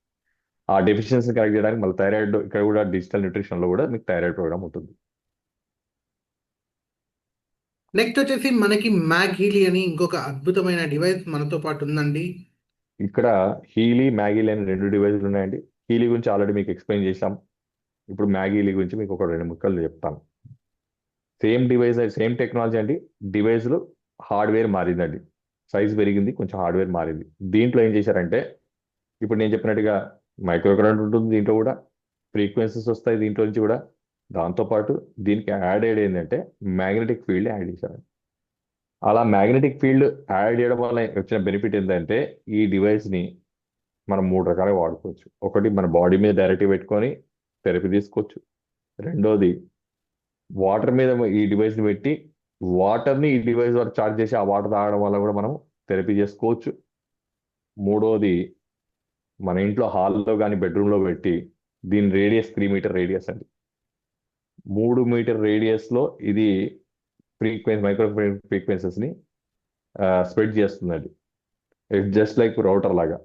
ఆ డెఫిషియన్సీ కరెక్ట్ చేయడానికి మళ్ళీ థైరాయిడ్, ఇక్కడ కూడా డిజిటల్ న్యూట్రిషన్లో కూడా మీకు థైరాయిడ్ ప్రోగ్రామ్ ఉంటుంది. నెక్స్ట్ వచ్చేసి మనకి మ్యాగ్ హీలీ అని ఇంకొక అద్భుతమైన డివైస్ మనతో పాటు ఉందండి. ఇక్కడ హీలీ, మ్యాగీలీ అని 2 డివైజులు ఉన్నాయండి. హీలీ గురించి ఆల్రెడీ మీకు ఎక్స్ప్లెయిన్ చేశాం. ఇప్పుడు మ్యాగీలీ గురించి మీకు ఒక 2 ముక్కలు చెప్తాను. సేమ్ డివైస్, సేమ్ టెక్నాలజీ అండి. డివైస్లో హార్డ్వేర్ మారిందండి, సైజ్ పెరిగింది, కొంచెం హార్డ్వేర్ మారింది. దీంట్లో ఏం చేశారంటే ఇప్పుడు నేను చెప్పినట్టుగా మైక్రో కరెంట్ ఉంటుంది, దీంట్లో కూడా ఫ్రీక్వెన్సీస్ వస్తాయి దీంట్లో నుంచి కూడా. దాంతోపాటు దీనికి యాడ్ అయ్యేది ఏంటంటే మ్యాగ్నెటిక్ ఫీల్డ్ యాడ్ చేశారు. అలా మ్యాగ్నెటిక్ ఫీల్డ్ యాడ్ చేయడం వల్ల వచ్చిన బెనిఫిట్ ఏంటంటే ఈ డివైస్ని మనం 3 రకాలుగా వాడుకోవచ్చు. ఒకటి మన బాడీ మీద డైరెక్ట్గా పెట్టుకొని థెరపీ తీసుకోవచ్చు. రెండోది వాటర్ మీద ఈ డివైస్ని పెట్టి వాటర్ని ఈ డివైస్ వరకు చార్జ్ చేసి ఆ వాటర్ తాగడం వల్ల కూడా మనం థెరపీ చేసుకోవచ్చు. మూడోది మన ఇంట్లో హాల్లో కానీ బెడ్రూమ్లో పెట్టి దీని రేడియస్ 3 మీటర్ రేడియస్ అండి. 3 మీటర్ రేడియస్లో ఇది మైక్రో ఫ్రీక్వెన్సీస్ని స్ప్రెడ్ చేస్తుందండి. ఇట్స్ జస్ట్ లైక్ రౌటర్ లాగా.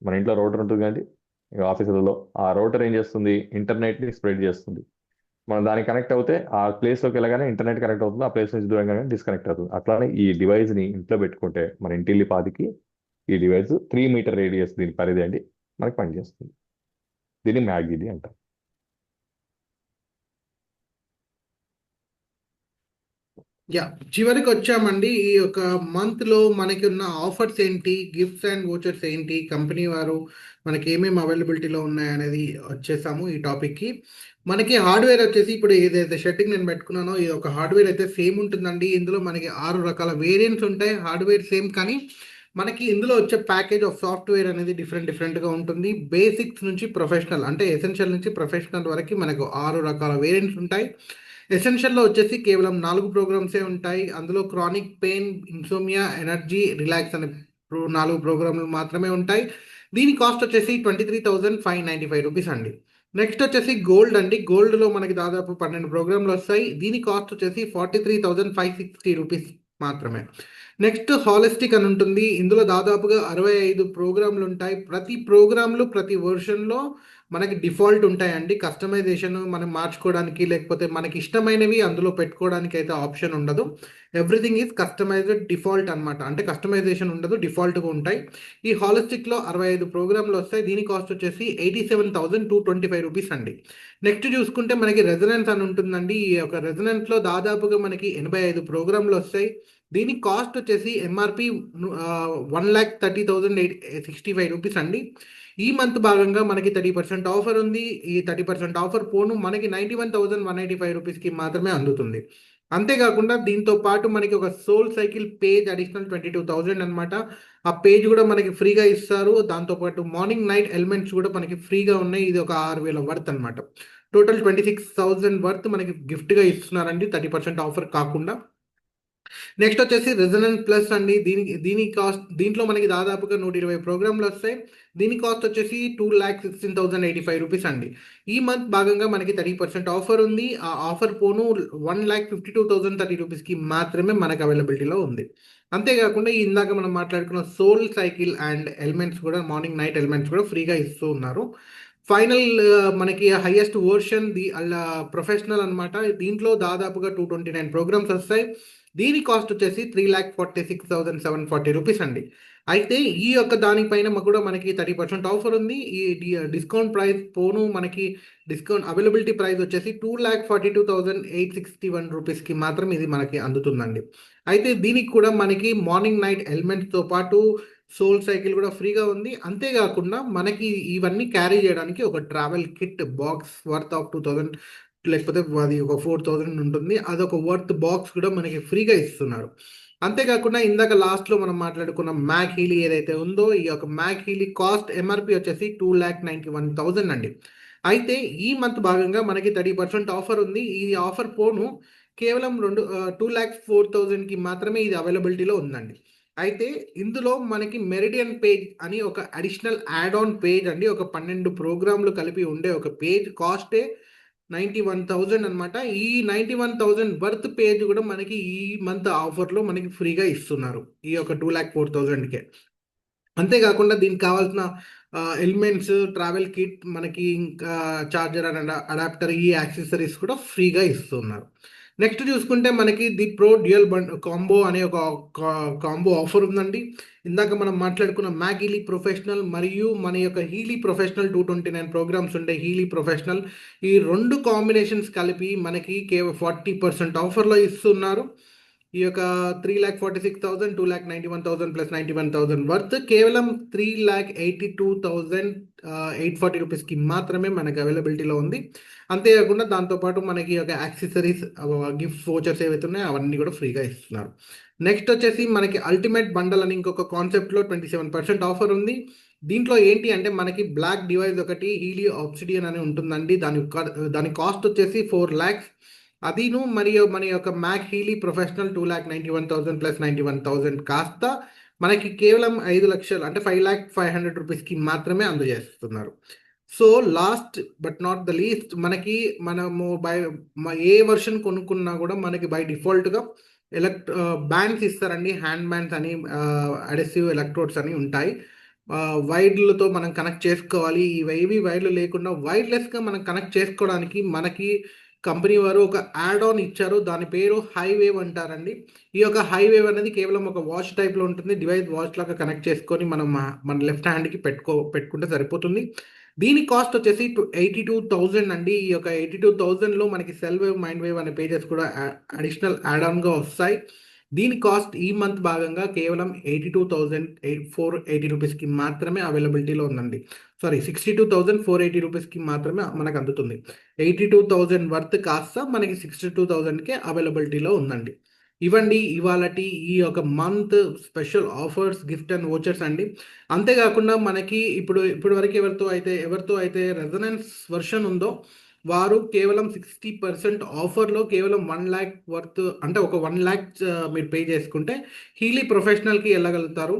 మన ఇంట్లో రౌటర్ ఉంటుంది కానీ ఆఫీసులలో ఆ రౌటర్ ఏం చేస్తుంది, ఇంటర్నెట్ని స్ప్రెడ్ చేస్తుంది. మనం దానికి కనెక్ట్ అవుతే ఆ ప్లేస్లోకి వెళ్ళగానే ఇంటర్నెట్ కనెక్ట్ అవుతుంది, ఆ ప్లేస్ నుంచి దూరంగానే డిస్కనెక్ట్ అవుతుంది. అట్లానే ఈ డివైస్ని ఇంట్లో పెట్టుకుంటే మన ఇంటిల్లి పాదికి ఈ డివైస్ 3 మీటర్ రేడియస్ దీని పరిధి అండి మనకి పనిచేస్తుంది. దీన్ని మ్యాగ్గిలి అంటారు. యా, చివరికి వచ్చామండి. ఈ యొక్క మంత్లో మనకి ఉన్న ఆఫర్స్ ఏంటి, గిఫ్ట్స్ అండ్ వోచర్స్ ఏంటి, కంపెనీ వారు మనకి ఏమేమి అవైలబిలిటీలో ఉన్నాయనేది వచ్చేసాము ఈ టాపిక్కి. మనకి హార్డ్వేర్ వచ్చేసి ఇప్పుడు ఏదైతే షర్టింగ్ నేను పెట్టుకున్నానో ఈ ఒక హార్డ్వేర్ అయితే సేమ్ ఉంటుందండి. ఇందులో మనకి 6 రకాల వేరియంట్స్ ఉంటాయి. హార్డ్వేర్ సేమ్, కానీ మనకి ఇందులో వచ్చే ప్యాకేజ్ ఆఫ్ సాఫ్ట్వేర్ అనేది డిఫరెంట్గా ఉంటుంది. బేసిక్స్ నుంచి ప్రొఫెషనల్, అంటే ఎసెన్షియల్ నుంచి ప్రొఫెషనల్ వరకు మనకు 6 రకాల వేరియంట్స్ ఉంటాయి. ఎసెన్షియల్లో వచ్చేసి కేవలం 4 ప్రోగ్రామ్సే ఉంటాయి. అందులో chronic pain, insomnia, energy, relax అనే 4 ప్రోగ్రాములు మాత్రమే ఉంటాయి. దీని కాస్ట్ వచ్చేసి 23,595 రూపీస్ అండి. నెక్స్ట్ వచ్చేసి గోల్డ్ అండి. గోల్డ్లో మనకి దాదాపు 12 ప్రోగ్రాంలు వస్తాయి. దీని కాస్ట్ వచ్చేసి 43,560 రూపీస్ మాత్రమే. నెక్స్ట్ హాలిస్టిక్ అని ఉంటుంది. ఇందులో దాదాపుగా 65 ప్రోగ్రాంలు ఉంటాయి. ప్రతి ప్రోగ్రాంలు ప్రతి వర్షన్లో మనకి డిఫాల్ట్ ఉంటాయండి. కస్టమైజేషన్ మనం మార్చుకోవడానికి లేకపోతే మనకి ఇష్టమైనవి అందులో పెట్టుకోవడానికి అయితే ఆప్షన్ ఉండదు. ఎవ్రీథింగ్ ఈజ్ కస్టమైజ్డ్ డిఫాల్ట్ అనమాట. అంటే కస్టమైజేషన్ ఉండదు, డిఫాల్ట్గా ఉంటాయి. ఈ హాలిస్టిక్లో 65 ప్రోగ్రాంలు వస్తాయి. దీని కాస్ట్ వచ్చేసి 87,225 రూపీస్ అండి. నెక్స్ట్ చూసుకుంటే మనకి రెజనెన్స్ అని ఉంటుందండి. ఈ యొక్క రెజనెన్స్లో దాదాపుగా మనకి 85 ప్రోగ్రాంలు వస్తాయి. దీని కాస్ట్ వచ్చేసి ఎంఆర్పి 1,30,865 రూపీస్ అండి. ఈ మంత్ భాగంగా మనకి 30% ఆఫర్ ఉంది. ఈ 30% ఆఫర్ పోను మనకి 91,185 రూపీస్కి మాత్రమే అందుతుంది. అంతేకాకుండా దీంతో పాటు మనకి ఒక సోల్ సైకిల్ పేజ్ అడిషనల్ 22,000 అనమాట. ఆ పేజ్ కూడా మనకి ఫ్రీగా ఇస్తారు. దాంతోపాటు మార్నింగ్ నైట్ ఎలిమెంట్స్ కూడా మనకి ఫ్రీగా ఉన్నాయి. ఇది ఒక 6,000 వర్త్ అనమాట. టోటల్ 26,000 వర్త్ మనకి గిఫ్ట్గా ఇస్తున్నారండి, 30% ఆఫర్ కాకుండా. నెక్స్ట్ వచ్చేసి రెజనెన్స్ ప్లస్ అండి. దీని కాస్ట్, దీంట్లో మనకి దాదాపుగా 120 ప్రోగ్రాంలు వస్తాయి. దీని కాస్ట్ వచ్చేసి 2,16,085 రూపీస్ అండి. ఈ మంత్ భాగంగా మనకి 30% ఆఫర్ ఉంది. ఆ ఆఫర్ పోను 1,52,030 రూపీస్కి మాత్రమే మనకు అవైలబిలిటీలో ఉంది. అంతేకాకుండా ఈ ఇందాక మనం మాట్లాడుకున్న సోల్ సైకిల్ అండ్ ఎలిమెంట్స్ కూడా, మార్నింగ్ నైట్ ఎలిమెంట్స్ కూడా ఫ్రీగా ఇస్తూ ఉన్నారు. ఫైనల్ మనకి హైయెస్ట్ వర్షన్ అలా ప్రొఫెషనల్ అనమాట. దీంట్లో దాదాపుగా 229 ప్రోగ్రామ్స్ వస్తాయి. దీని కాస్ట్ వచ్చేసి 3,46,740 రూపీస్ అండి. అయితే ఈ యొక్క దానిపైన కూడా మనకి 30% ఆఫర్ ఉంది. ఈ డిస్కౌంట్ ప్రైస్ పోను మనకి డిస్కౌంట్ అవైలబిలిటీ ప్రైస్ వచ్చేసి 2,42,861 రూపీస్కి మాత్రం ఇది మనకి అందుతుందండి. అయితే దీనికి కూడా మనకి మార్నింగ్ నైట్ ఎలిమెంట్స్తో పాటు సోల్ సైకిల్ కూడా ఫ్రీగా ఉంది. అంతేకాకుండా మనకి ఇవన్నీ క్యారీ చేయడానికి ఒక travel kit box worth of 2,000, లేకపోతే అది ఒక 4,000 ఉంటుంది. అదొక వర్త్ బాక్స్ కూడా మనకి ఫ్రీగా ఇస్తున్నారు. అంతేకాకుండా ఇందాక లాస్ట్లో మనం మాట్లాడుకున్న మ్యాక్ హీలీ ఏదైతే ఉందో, ఈ యొక్క మ్యాక్ హీలీ కాస్ట్ ఎంఆర్పి వచ్చేసి 2,91,000 అండి. అయితే ఈ మంత్ భాగంగా మనకి 30% ఆఫర్ ఉంది. ఈ ఆఫర్ పోను కేవలం 2,04,000కి మాత్రమే ఇది అవైలబిలిటీలో ఉందండి. అయితే ఇందులో మనకి మెరిడియన్ పేజ్ అని ఒక అడిషనల్ యాడ్ ఆన్ పేజ్ అండి. ఒక 12 ప్రోగ్రాంలు కలిపి ఉండే ఒక పేజ్ కాస్టే 91,000 అనమాట. ఈ 91,000 వర్త్ పేజ్ కూడా మనకి ఈ మంత్ ఆఫర్లో మనకి ఫ్రీగా ఇస్తున్నారు, ఈ యొక్క 2,04,000కే. అంతేకాకుండా దీనికి కావాల్సిన ఎలిమెంట్స్, ట్రావెల్ కిట్, మనకి ఇంకా చార్జర్ అండ్ అడాప్టర్, ఈ యాక్సెసరీస్ కూడా ఫ్రీగా ఇస్తున్నారు. నెక్స్ట్ చూసుకుంటే మనకి ది ప్రో డ్యూయల్ కాంబో అనే ఒక కాంబో ఆఫర్ ఉందండి. ఇందాక మనం మాట్లాడుకున్న మ్యాక్ హీలీ ప్రొఫెషనల్ మరియు మన యొక్క హీలీ ప్రొఫెషనల్ 229 ప్రోగ్రామ్స్ ఉండే హీలీ ప్రొఫెషనల్, ఈ రెండు కాంబినేషన్స్ కలిపి మనకి కేవలం 40% ఆఫర్లో ఇస్తున్నారు. ఈ యొక్క 3,46,000, 2,91,000 ప్లస్ 91,000 వర్త్ కేవలం 3,82,840 రూపీస్కి మాత్రమే మనకి అవైలబిలిటీలో ఉంది. అంతేకాకుండా దాంతోపాటు మనకి ఒక యాక్సెసరీస్, గిఫ్ట్ వోచర్స్ ఏవైతే ఉన్నాయో అవన్నీ కూడా ఫ్రీగా ఇస్తున్నారు. నెక్స్ట్ వచ్చేసి మనకి అల్టిమేట్ బండల్ అని ఇంకొక కాన్సెప్ట్లో 27% ఆఫర్ ఉంది. దీంట్లో ఏంటి అంటే మనకి బ్లాక్ డివైస్ ఒకటి హీలీ ఆబ్సిడియన్ అని ఉంటుందండి. దాని కాస్ట్ వచ్చేసి 4 lakhs. అదిను మరియు మన యొక్క మ్యాక్ హీలీ ప్రొఫెషనల్ 2,91,000 ప్లస్ 91,000 కాస్త మనకి కేవలం 5 లక్షలు, అంటే 5,05,000 రూపీస్కి మాత్రమే అందజేస్తున్నారు. So last but not the least, మనకి మనము ఏ వర్షన్ కొనుక్కున్నా కూడా మనకి బై డిఫాల్ట్గా బ్యాండ్స్ ఇస్తారండి. హ్యాండ్ బ్యాండ్స్ అని, అడెసివ్ ఎలక్ట్రోడ్స్ అని ఉంటాయి. వైర్లతో మనం కనెక్ట్ చేసుకోవాలి. ఇవేవి వైర్లు లేకుండా వైర్లెస్గా మనం కనెక్ట్ చేసుకోవడానికి మనకి కంపెనీ వారు ఒక యాడ్ ఆన్ ఇచ్చారు. దాని పేరు హైవేవ్ అంటారండి. ఈ యొక్క హైవేవ్ అనేది కేవలం ఒక వాచ్ టైప్లో ఉంటుంది. డివైస్ వాచ్ లాగా కనెక్ట్ చేసుకొని మనం మన లెఫ్ట్ హ్యాండ్కి పెట్టుకుంటే సరిపోతుంది. దీని కాస్ట్ వచ్చేసి 82,000 అండి. ఈ యొక్క 82,000లో మనకి సెల్ వేవ్, మైండ్ వేవ్ అనే పేజెస్ కూడా అడిషనల్ యాడ్ ఆన్గా వస్తాయి. దీని కాస్ట్ ఈ మంత్ భాగంగా కేవలం 82,480 రూపీస్కి మాత్రమే అవైలబిలిటీలో ఉందండి. సారీ, 62,480 రూపీస్కి మాత్రమే మనకు అందుతుంది. 82,000 వర్త్ కాస్త మనకి 62,000కే అవైలబిలిటీలో ఉందండి. ఇవ్వండి ఇవాళటి ఈ యొక్క month special offers, gift and vouchers అండి. అంతేకాకుండా మనకి ఇప్పుడు వరకు ఎవరితో అయితే రెజనెన్స్ వర్షన్ ఉందో వారు కేవలం 60% ఆఫర్లో కేవలం 1 lakh వర్త్, అంటే ఒక 1 lakh మీరు పే చేసుకుంటే హీలీ ప్రొఫెషనల్కి వెళ్ళగలుగుతారు.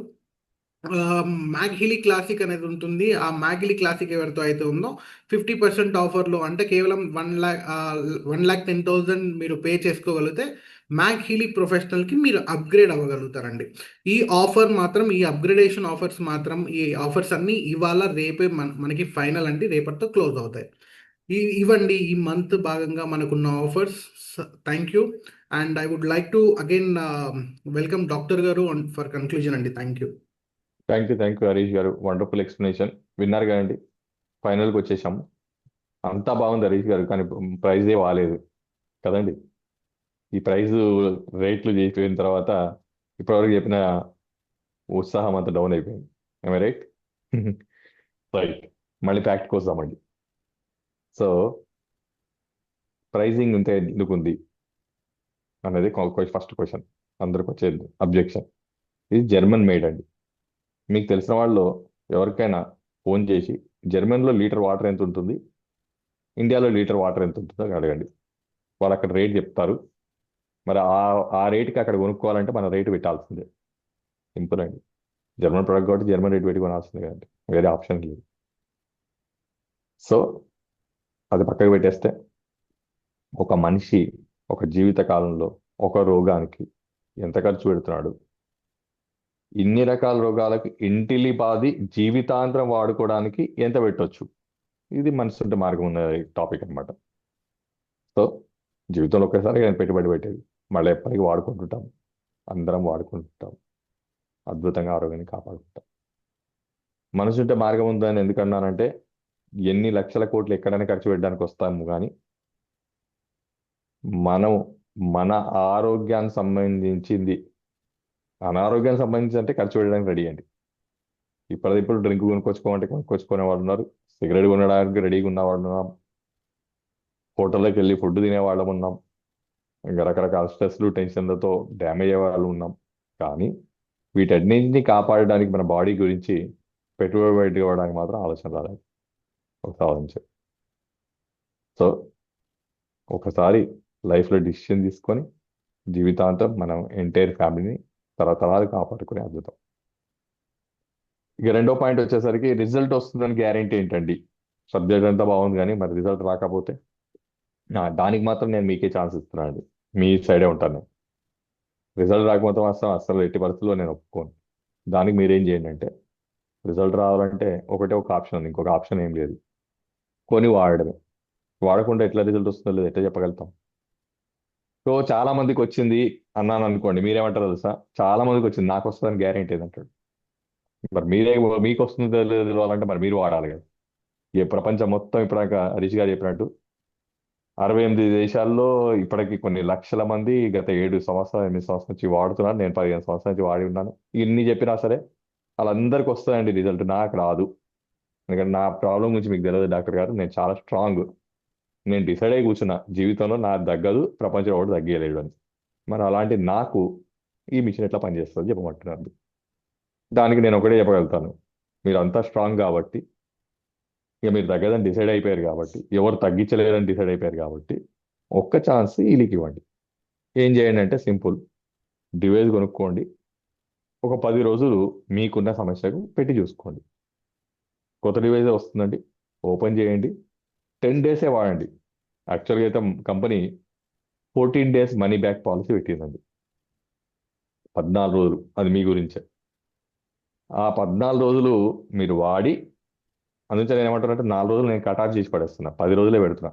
మ్యాగ్ హిలీ క్లాసిక్ అనేది ఉంటుంది. ఆ మ్యాగ్ హిలీ క్లాసిక్ ఎవరితో అయితే ఉందో 50% ఆఫర్లో, అంటే కేవలం 1,10,000 మీరు పే చేసుకోగలిగితే మ్యాగ్ హిలీ ప్రొఫెషనల్కి మీరు అప్గ్రేడ్ అవ్వగలుగుతారండి. ఈ అప్గ్రేడేషన్ ఆఫర్స్ మాత్రం, ఈ ఆఫర్స్ అన్నీ ఇవాళ రేపే మనకి ఫైనల్ అండి. రేపటితో క్లోజ్ అవుతాయి. ఇవ్వండి ఈ మంత్ భాగంగా మనకున్న offers. Thank you. And I would like to again welcome doctor గారు ఫర్ కన్క్లూజన్ అండి. Thank you. Thank you Harish గారు, వండర్ఫుల్ ఎక్స్ప్లెనేషన్. విన్నారు కదండి, ఫైనల్కి వచ్చేసాము. అంతా బాగుంది హరీష్ గారు, కానీ ప్రైజే బాగాలేదు కదండి. ఈ ప్రైజ్ రేట్లు చేసిపోయిన తర్వాత ఇప్పటివరకు చెప్పిన ఉత్సాహం అంతా డౌన్ అయిపోయింది. రైట్? రైట్. మళ్ళీ ఫ్యాక్ట్కి వస్తామండి. సో ప్రైజింగ్ ఇంత ఎందుకు ఉంది అనేది ఫస్ట్ క్వశ్చన్, అందరికి వచ్చేది అబ్జెక్షన్. ఇది జర్మన్ మేడ్ అండి. మీకు తెలిసిన వాళ్ళు ఎవరికైనా ఫోన్ చేసి జర్మన్లో లీటర్ వాటర్ ఎంత ఉంటుంది, ఇండియాలో లీటర్ వాటర్ ఎంత ఉంటుందో అడగండి. వాళ్ళు అక్కడ రేట్ చెప్తారు. మరి ఆ రేటుకి అక్కడ కొనుక్కోవాలంటే మన రేటు పెట్టాల్సిందే. సింపుల్ అండి. జర్మన్ ప్రొడక్ట్ కాబట్టి జర్మన్ రేట్ పెట్టి కొనాల్సిందే కదండి, వేరే ఆప్షన్ లేదు. సో అది పక్కకు పెట్టేస్తే, ఒక మనిషి ఒక జీవిత కాలంలో ఒక రోగానికి ఎంత ఖర్చు పెడుతున్నాడు, ఇన్ని రకాల రోగాలకు ఇంటిలిపాది జీవితాంతరం వాడుకోవడానికి ఎంత పెట్టొచ్చు, ఇది మనసు ఉంటే మార్గం ఉన్న టాపిక్ అనమాట. సో జీవితంలో ఒకేసారి పెట్టుబడి పెట్టేది, మళ్ళీ ఎప్పటికీ వాడుకుంటుంటాం, అందరం వాడుకుంటుంటాం, అద్భుతంగా ఆరోగ్యాన్ని కాపాడుకుంటాం. మనసు ఉంటే మార్గం ఉందని ఎందుకన్నానంటే, ఎన్ని లక్షల కోట్లు ఎక్కడైనా ఖర్చు పెట్టడానికి వస్తాము, కానీ మనం మన ఆరోగ్యానికి సంబంధించింది, అనారోగ్యానికి సంబంధించి అంటే ఖర్చు పెట్టడానికి రెడీ అండి. ఇప్పుడు డ్రింక్ కొనుక్కొచ్చుకోమంటే కొనుక్కొచ్చుకునే వాళ్ళు ఉన్నారు, సిగరెట్ కొనడానికి రెడీగా ఉన్న వాళ్ళు ఉన్నాం, హోటల్లోకి వెళ్ళి ఫుడ్ తినే వాళ్ళం ఉన్నాం, ఇంకా రకరకాల స్ట్రెస్లు, టెన్షన్లతో డ్యామేజ్ అయ్యే వాళ్ళు ఉన్నాం. కానీ వీటన్నింటినీ కాపాడడానికి మన బాడీ గురించి పెట్టుబడి పెట్టుకోవడానికి మాత్రం ఆలోచన రాలేదు ఒకసారి ఆలోచించారు. సో ఒకసారి లైఫ్లో డిసిషన్ తీసుకొని జీవితాంతం మనం ఎంటైర్ ఫ్యామిలీని తరతరాలు కాపాడుకునే అద్భుతం. ఇక రెండో పాయింట్ వచ్చేసరికి, రిజల్ట్ వస్తుందని గ్యారెంటీ ఏంటండి? సబ్జెక్ట్ అంతా బాగుంది కానీ మరి రిజల్ట్ రాకపోతే దానికి మాత్రం నేను మీకే ఛాన్స్ ఇస్తున్నాను అండి. మీ సైడే ఉంటాను నేను. రిజల్ట్ రాకపోతే మాత్రం అసలు ఎట్టి పరిస్థితుల్లో నేను ఒప్పుకోను. దానికి మీరేం చేయండి అంటే, రిజల్ట్ రావాలంటే ఒక ఆప్షన్ ఉంది, ఇంకొక ఆప్షన్ ఏం లేదు, కొని వాడడమే. వాడకుండా ఎట్లా రిజల్ట్ వస్తుందో లేదు ఎట్లా చెప్పగలుగుతాం? సో చాలా మందికి వచ్చింది అన్నాను అనుకోండి, మీరేమంటారు తెలుసా? చాలా మందికి వచ్చింది, నాకు వస్తుందని గ్యారెంటీ ఏదంటాడు. మరి మీకు వస్తుందో లేదో తెలియాలంటే మరి మీరు వాడాలి కదా. ఏ ప్రపంచం మొత్తం ఇప్పటిదాకా హరీష్ గారు చెప్పినట్టు 68 దేశాల్లో ఇప్పటికి కొన్ని లక్షల మంది గత 8 సంవత్సరాలు 8 సంవత్సరాల నుంచి వాడుతున్నారు. నేను 15 సంవత్సరాల నుంచి వాడి ఉన్నాను. ఇన్ని చెప్పినా సరే వాళ్ళందరికీ వస్తుందండి రిజల్ట్, నాకు రాదు. ఎందుకంటే నా ప్రాబ్లం గురించి మీకు తెలియదు డాక్టర్ గారు, నేను చాలా స్ట్రాంగ్. నేను డిసైడ్ అయ్యి కూర్చున్నా, జీవితంలో నాకు తగ్గదు, ప్రపంచంలో ఒకటి తగ్గలేడు అని. మరి అలాంటి నాకు ఈ మిషన్ ఎట్లా పనిచేస్తుంది చెప్పమంటున్నారు. దానికి నేను ఒకటే చెప్పగలుగుతాను, మీరు అంతా స్ట్రాంగ్ కాబట్టి, ఇక మీరు తగ్గదని డిసైడ్ అయిపోయారు కాబట్టి, ఎవరు తగ్గించలేదని డిసైడ్ అయిపోయారు కాబట్టి, ఒక్క ఛాన్స్ వీళ్ళకి ఇవ్వండి. ఏం చేయండి అంటే సింపుల్, డివైస్ కొనుక్కోండి, ఒక 10 రోజులు మీకున్న సమస్యకు పెట్టి చూసుకోండి. కొత్త డివైస్ వస్తుందండి, ఓపెన్ చేయండి, 10 డేసే వాడండి. యాక్చువల్గా అయితే company 14 days money back policy పెట్టిందండి. 14 రోజులు, అది మీ గురించే. ఆ 14 రోజులు మీరు వాడి, అందుకే నేను ఏమంటానంటే 4 రోజులు నేను కటాఫ్ చేసి పడేస్తున్నా, 10 రోజులే పెడుతున్నా.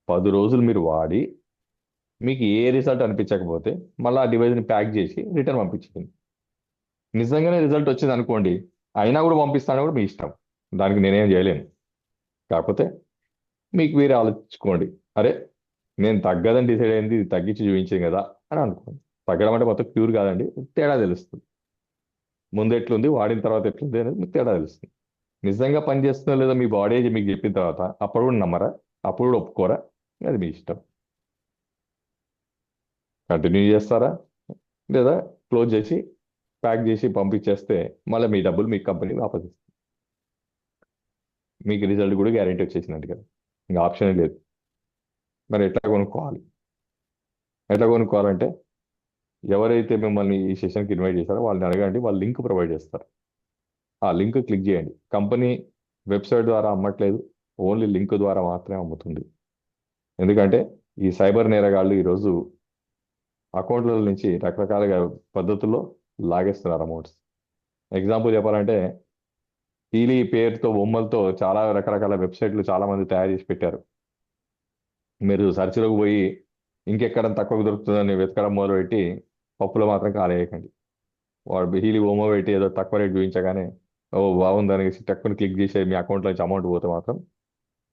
10 రోజులు మీరు వాడి మీకు ఏ రిజల్ట్ అనిపించకపోతే మళ్ళీ ఆ డివైస్ని ప్యాక్ చేసి రిటర్న్ పంపించండి. నిజంగానే రిజల్ట్ వచ్చింది అనుకోండి, అయినా కూడా పంపిస్తాను కూడా మీ ఇష్టం, దానికి నేనేం చేయలేను. కాకపోతే మీకు మీరు ఆలోచించుకోండి, అరే నేను తగ్గదని డిసైడ్ అయింది, ఇది తగ్గించి చూపించింది కదా అని అనుకోండి. తగ్గడం అంటే మొత్తం క్యూర్ కాదండి, తేడా తెలుస్తుంది. ముందు ఎట్లుంది, వాడిన తర్వాత ఎట్లుంది అనేది మీకు తేడా తెలుస్తుంది. నిజంగా పని చేస్తుందో లేదో మీ బాడీ మీకు చెప్పిన తర్వాత అప్పుడు కూడా నమ్మరా, అప్పుడు కూడా ఒప్పుకోరా, అది మీ ఇష్టం. కంటిన్యూ చేస్తారా, లేదా క్లోజ్ చేసి ప్యాక్ చేసి పంపించేస్తే మళ్ళీ మీ డబ్బులు మీ కంపెనీ వాపస్ ఇస్తుంది. మీకు రిజల్ట్ కూడా గ్యారెంటీ వచ్చేసినట్టు కదా, ఇంకా ఆప్షన్ లేదు. మరి ఎట్లా కొనుక్కోవాలి? ఎట్లా కొనుక్కోవాలంటే ఎవరైతే మిమ్మల్ని ఈ సెషన్కి ఇన్వైట్ చేశారో వాళ్ళని అడగండి, వాళ్ళు లింక్ ప్రొవైడ్ చేస్తారు. ఆ లింక్ క్లిక్ చేయండి. కంపెనీ వెబ్సైట్ ద్వారా అమ్మట్లేదు, ఓన్లీ లింక్ ద్వారా మాత్రమే అమ్ముతుంది. ఎందుకంటే ఈ సైబర్ నేరగాళ్ళు ఈరోజు అకౌంట్ల నుంచి రకరకాలుగా పద్ధతుల్లో లాగేస్తున్నారు అమౌంట్స్. ఎగ్జాంపుల్ చెప్పాలంటే హీలీ పేరుతో బొమ్మలతో చాలా రకరకాల వెబ్సైట్లు చాలా మంది తయారు చేసి పెట్టారు. మీరు సర్చ్లోకి పోయి ఇంకెక్కడ తక్కువ దొరుకుతుందని వెతకడం మొదలుపెట్టి పప్పులో మాత్రం కాలేయకండి. వాడు హీలీ బొమ్మ పెట్టి ఏదో తక్కువ రేట్ చూపించగానే ఓ బాగుందని టక్కుని క్లిక్ చేసే మీ అకౌంట్లో నుంచి అమౌంట్ పోతే మాత్రం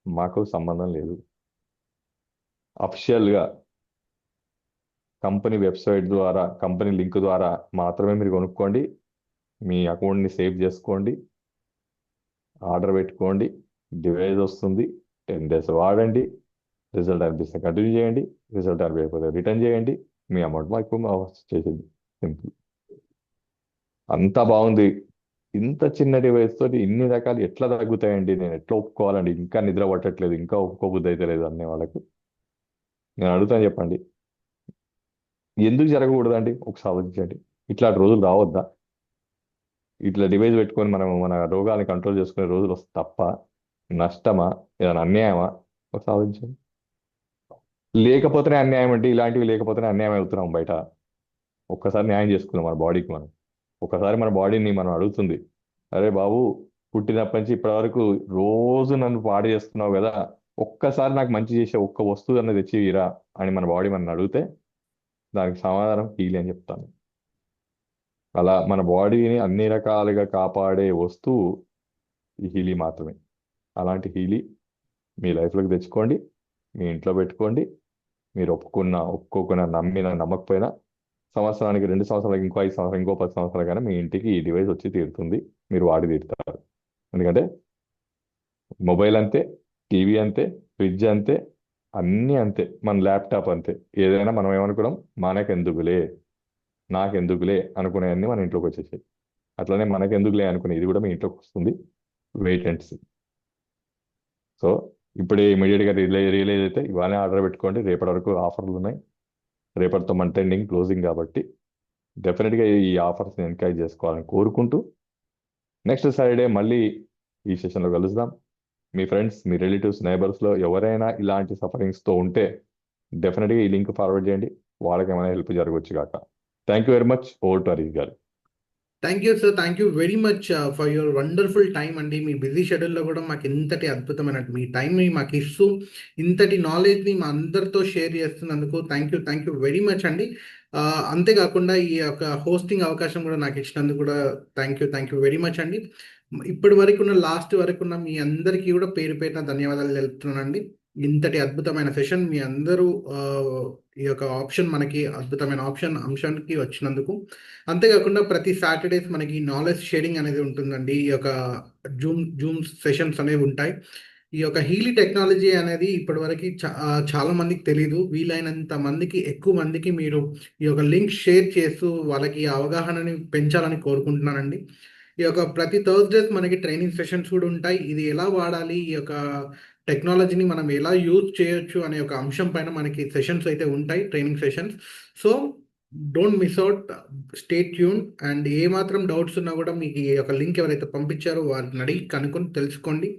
మాకు సంబంధం లేదు. అఫిషియల్గా కంపెనీ వెబ్సైట్ ద్వారా, కంపెనీ లింక్ ద్వారా మాత్రమే మీరు కొనుక్కోండి. మీ అకౌంట్ని సేవ్ చేసుకోండి, ఆర్డర్ పెట్టుకోండి, డివైస్ వస్తుంది, 10 days వాడండి, రిజల్ట్ అనిపిస్తే కంటిన్యూ చేయండి, రిజల్ట్ అనిపించకపోతే రిటర్న్ చేయండి, మీ అమౌంట్ మాకు చేసేది. సింపుల్. అంతా బాగుంది, ఇంత చిన్న డివైస్ తోటి ఇన్ని రకాలు ఎట్లా తగ్గుతాయండి, నేను ఎట్లా ఒప్పుకోవాలండి, ఇంకా నిద్ర పట్టట్లేదు, ఇంకా ఒప్పుకోబుద్ధి అయితే లేదు అనే వాళ్ళకు నేను అడుగుతాను, చెప్పండి ఎందుకు జరగకూడదండి? ఒకసారి ఆలోచించండి. ఇట్లాంటి రోజులు రావద్దా? ఇట్లా డివైస్ పెట్టుకొని మనం మన రోగాన్ని కంట్రోల్ చేసుకునే రోజులు వస్తే తప్ప నష్టమా, ఏదైనా అన్యాయమా? ఒకసారి ఆలోచించండి. లేకపోతేనే అన్యాయం అంటే ఇలాంటివి లేకపోతేనే అన్యాయం అవుతున్నాం బయట. ఒక్కసారి న్యాయం చేసుకుందాం మన బాడీకి మనం. ఒకసారి మన బాడీని మనం అడుగుతుంది, అరే బాబు పుట్టినప్పటి నుంచి ఇప్పటి వరకు రోజు నన్ను పాడు చేస్తున్నావు కదా, ఒక్కసారి నాకు మంచి చేసే ఒక్క వస్తువు అన్నది తెచ్చిరా అని మన బాడీ మనం అడిగితే దానికి సమాధానం హీల్ అని చెప్తాను. అలా మన బాడీని అన్ని రకాలుగా కాపాడే వస్తువు ఈ హీలీ మాత్రమే. అలాంటి హీలీ మీ లైఫ్లోకి తెచ్చుకోండి, మీ ఇంట్లో పెట్టుకోండి. మీరు ఒప్పుకోకున్నా, నమ్మినా నమ్మకపోయినా సంవత్సరానికి, 2 సంవత్సరాలకి, ఇంకో 5 సంవత్సరాలు, ఇంకో 10 సంవత్సరాలు కానీ మీ ఇంటికి ఈ డివైస్ వచ్చి తీరుతుంది, మీరు వాడి తీరుతారు. ఎందుకంటే మొబైల్ అంతే, టీవీ అంతే, ఫ్రిడ్జ్ అంతే, అన్నీ అంతే, మన ల్యాప్టాప్ అంతే. ఏదైనా మనం ఏమనుకున్నాం, మనకెందుకులే, నాకెందుకులే అనుకునేవన్నీ మన ఇంట్లోకి వచ్చేసాయి. అట్లనే మనకెందుకులే అనుకునే ఇది కూడా మీ ఇంట్లోకి వస్తుంది. Wait and see. సో ఇప్పుడే ఇమీడియట్గా రియలైజ్ అయితే ఇవాళనే ఆర్డర్ పెట్టుకోండి. రేపటి వరకు ఆఫర్లు ఉన్నాయి, రేపటితో మంత్ ఎండింగ్ క్లోజింగ్ కాబట్టి డెఫినెట్గా ఈ ఆఫర్స్ని ఎంకరేజ్ చేసుకోవాలని కోరుకుంటూ నెక్స్ట్ సాటర్డే మళ్ళీ ఈ సెషన్లో కలుద్దాం. మీ ఫ్రెండ్స్, మీ రిలేటివ్స్, నైబర్స్లో ఎవరైనా ఇలాంటి సఫరింగ్స్తో ఉంటే డెఫినెట్గా ఈ లింక్ ఫార్వర్డ్ చేయండి, వాళ్ళకి ఏమైనా హెల్ప్ జరగవచ్చు కాక. Thank you very much. Over to Harish garu. Thank you sir, thank you very much for your wonderful time అండి. మీ బిజీ షెడ్యూల్లో కూడా మాకు ఇంతటి అద్భుతమైన మీ టైంని మాకు ఇస్తూ ఇంతటి నాలెడ్జ్ని మా అందరితో షేర్ చేస్తున్నందుకు థ్యాంక్ యూ వెరీ మచ్ అండి. అంతేకాకుండా ఈ యొక్క హోస్టింగ్ అవకాశం కూడా నాకు ఇచ్చినందుకు కూడా థ్యాంక్ యూ వెరీ మచ్ అండి. ఇప్పటి వరకు ఉన్న లాస్ట్ వరకు ఉన్న మీ అందరికీ కూడా పేరు పేరున ధన్యవాదాలు తెలుపుతున్నానండి. ఇంతటి అద్భుతమైన సెషన్ మీ అందరూ ఈ యొక్క ఆప్షన్, మనకి అద్భుతమైన అంశానికి వచ్చినందుకు. అంతేకాకుండా ప్రతి సాటర్డేస్ మనకి నాలెడ్జ్ షేరింగ్ అనేది ఉంటుందండి. ఈ యొక్క జూమ్ సెషన్స్ అనేవి ఉంటాయి. ఈ యొక్క హీలీ టెక్నాలజీ అనేది ఇప్పటివరకు చాలా మందికి తెలీదు. వీలైనంత మందికి, ఎక్కువ మందికి మీరు ఈ యొక్క లింక్ షేర్ చేస్తూ వాళ్ళకి ఈ అవగాహనని పెంచాలని కోరుకుంటున్నానండి. ఈ యొక్క ప్రతి థర్స్డేస్ మనకి ట్రైనింగ్ సెషన్స్ కూడా ఉంటాయి. ఇది ఎలా వాడాలి, ఈ యొక్క టెక్నాలజీని మనం ఎలా యూజ్ చేయొచ్చు అనే ఒక అంశం పైన మనకి సెషన్స్ అయితే ఉంటాయి, training sessions. So don't miss out, stay tune. And ఏ మాత్రం డౌట్స్ ఉన్నా కూడా మీకు ఈ యొక్క లింక్ ఎవరైతే పంపించారో వారిని అడిగి కనుక్కొని తెలుసుకోండి.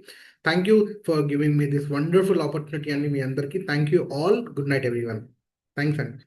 Thank you for giving me this wonderful opportunity అండి. మీ అందరికీ thank you all. Good night everyone. Thanks అండి.